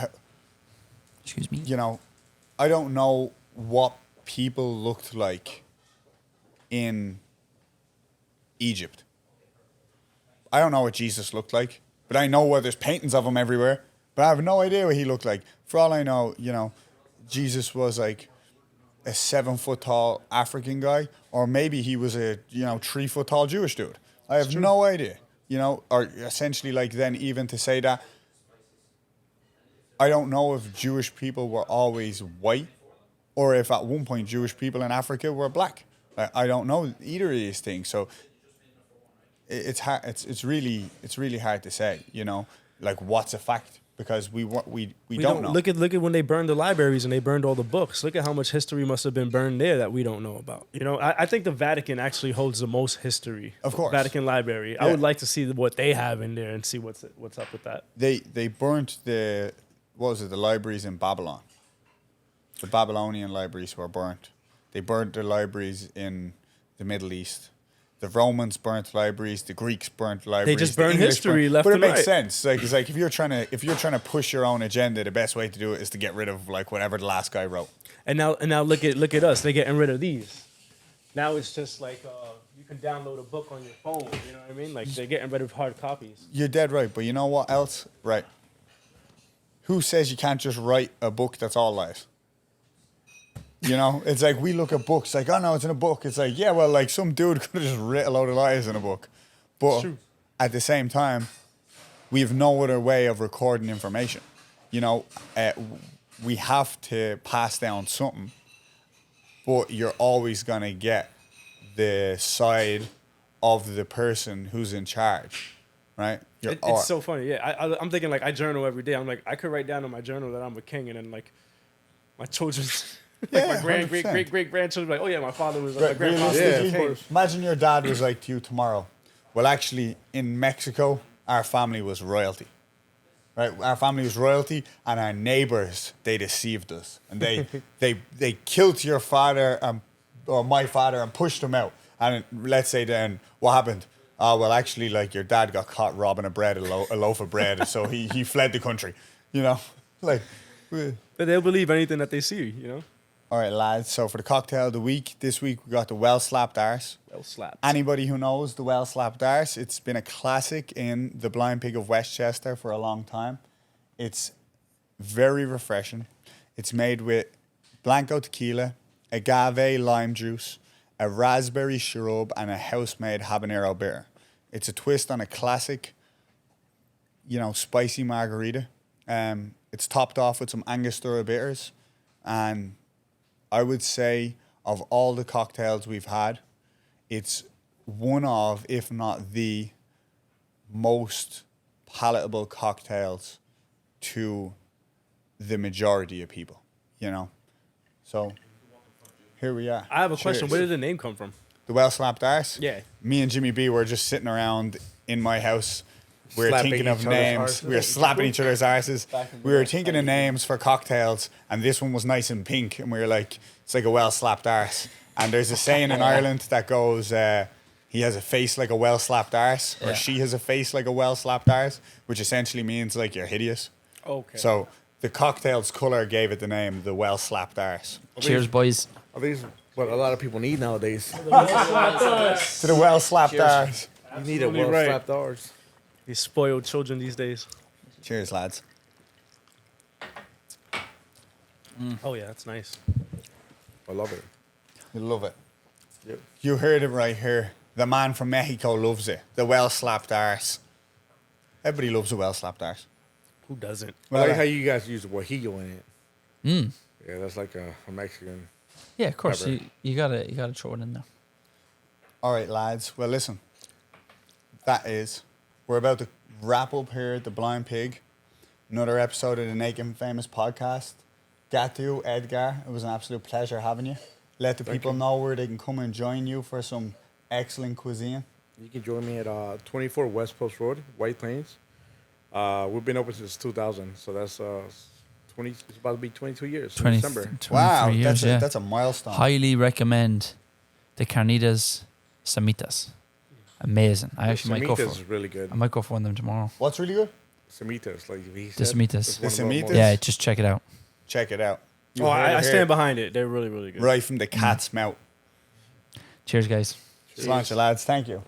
Excuse me. you know, I don't know what people looked like in Egypt. I don't know what Jesus looked like, but I know there's paintings of him everywhere, but I have no idea what he looked like. For all I know, you know, Jesus was like a 7 foot tall African guy, or maybe he was a, 3 foot tall Jewish dude. I have no idea, or essentially like then even to say that, I don't know if Jewish people were always white or if at one point Jewish people in Africa were black. I don't know either of these things. So it's hard. It's really hard to say. Like what's a fact, because we don't know. Look at when they burned the libraries and they burned all the books. Look at how much history must have been burned there that we don't know about. I think the Vatican actually holds the most history. Of course. Vatican Library. I Yeah. would like to see what they have in there and see what's up with that. They burnt the libraries in Babylon. The Babylonian libraries were burnt. They burnt the libraries in the Middle East. The Romans burnt libraries. The Greeks burnt libraries. just the burn English history burnt- left But it and makes right. sense. Like it's like if you're trying to push your own agenda, the best way to do it is to get rid of like whatever the last guy wrote. And now look at us. They're getting rid of these. Now it's just like you can download a book on your phone. You know what I mean? Like they're getting rid of hard copies. You're dead right, but you know what else? Right. Who says you can't just write a book that's all lies? It's like we look at books like, oh no, it's in a book. It's like, yeah, well, like some dude could have just written a load of lies in a book. But true. at the same time, we have no other way of recording information. We have to pass down something, but you're always going to get the side of the person who's in charge, right? It's so funny. Yeah, I'm thinking like I journal every day. I'm like I could write down in my journal that I'm a king, and then like my children's, Yeah, like my 100%. great grandchildren, like, oh yeah, my father was like my grandfather. Realistically, Yeah, of course. imagine your dad was like to you tomorrow. Well, actually, in Mexico, our family was royalty. Right, our family was royalty, and our neighbors, they deceived us, and they killed your father or my father and pushed him out. And let's say then what happened? Oh well, actually, like your dad got caught robbing a loaf of bread, so he fled the country. You know, like. But they'll believe anything that they see, you know. All right, lads. So for the cocktail of the week, this week we got the well slapped arse. Well slapped. Anybody who knows the well slapped arse, it's been a classic in the Blind Pig of Westchester for a long time. It's very refreshing. It's made with Blanco tequila, agave lime juice, a raspberry shrub, and a house-made habanero bitter. It's a twist on a classic, spicy margarita. It's topped off with some Angostura bitters, and I would say of all the cocktails we've had, it's one of, if not the most palatable cocktails to the majority of people, So here we are. I have a question. Cheers. Where did the name come from? The well slapped arse? Yeah. Me and Jimmy B were just sitting around in my house. We were Slapping thinking of each other's names. arses. We were slapping each other's arses. We were thinking of names for cocktails, and this one was nice and pink. And we were like, it's like a well slapped arse. And there's a saying in Ireland that goes, he has a face like a well slapped arse, or Yeah. she has a face like a well slapped arse, which essentially means like you're hideous. Okay. So the cocktail's colour gave it the name the well slapped arse. Cheers, boys. I think it's what a lot of people need nowadays. To the well slapped arse. You need a Absolutely right. well-slapped ours. These spoiled children these days. Cheers, lads. Oh yeah, that's nice. I love it. You love it. Yep. You heard it right here. The man from Mexico loves it. The well-slapped arse. Everybody loves a well-slapped arse. Who doesn't? I like how you guys use guajillo in it. Mm. Yeah, that's like a Mexican. Yeah, of course. Pepper. You gotta throw it in there. All right, lads. Well, listen. We're about to wrap up here at the Blind Pig. Another episode of the Naked and Famous podcast. Gato, Edgar, it was an absolute pleasure having you. Let the people know where they can come and join you for some excellent cuisine. You can join me at 24 West Post Road, White Plains. We've been open since 2000, so that's 20. It's about to be 22 years in 20, December. 23 Wow, years, yeah. that's a milestone. Highly recommend the carnitas samitas. Amazing. I actually might go Samitas is for. really good. I might go for one of them tomorrow. What's really good? Samitas, like he The said. samitas. it's one of The most- samitas? Yeah, just check it out. Check it out. You Oh, heard I it stand here. behind it. They're really, really good. Right from the cat's mouth. Cheers, guys. Sláinte, lads. Thank you.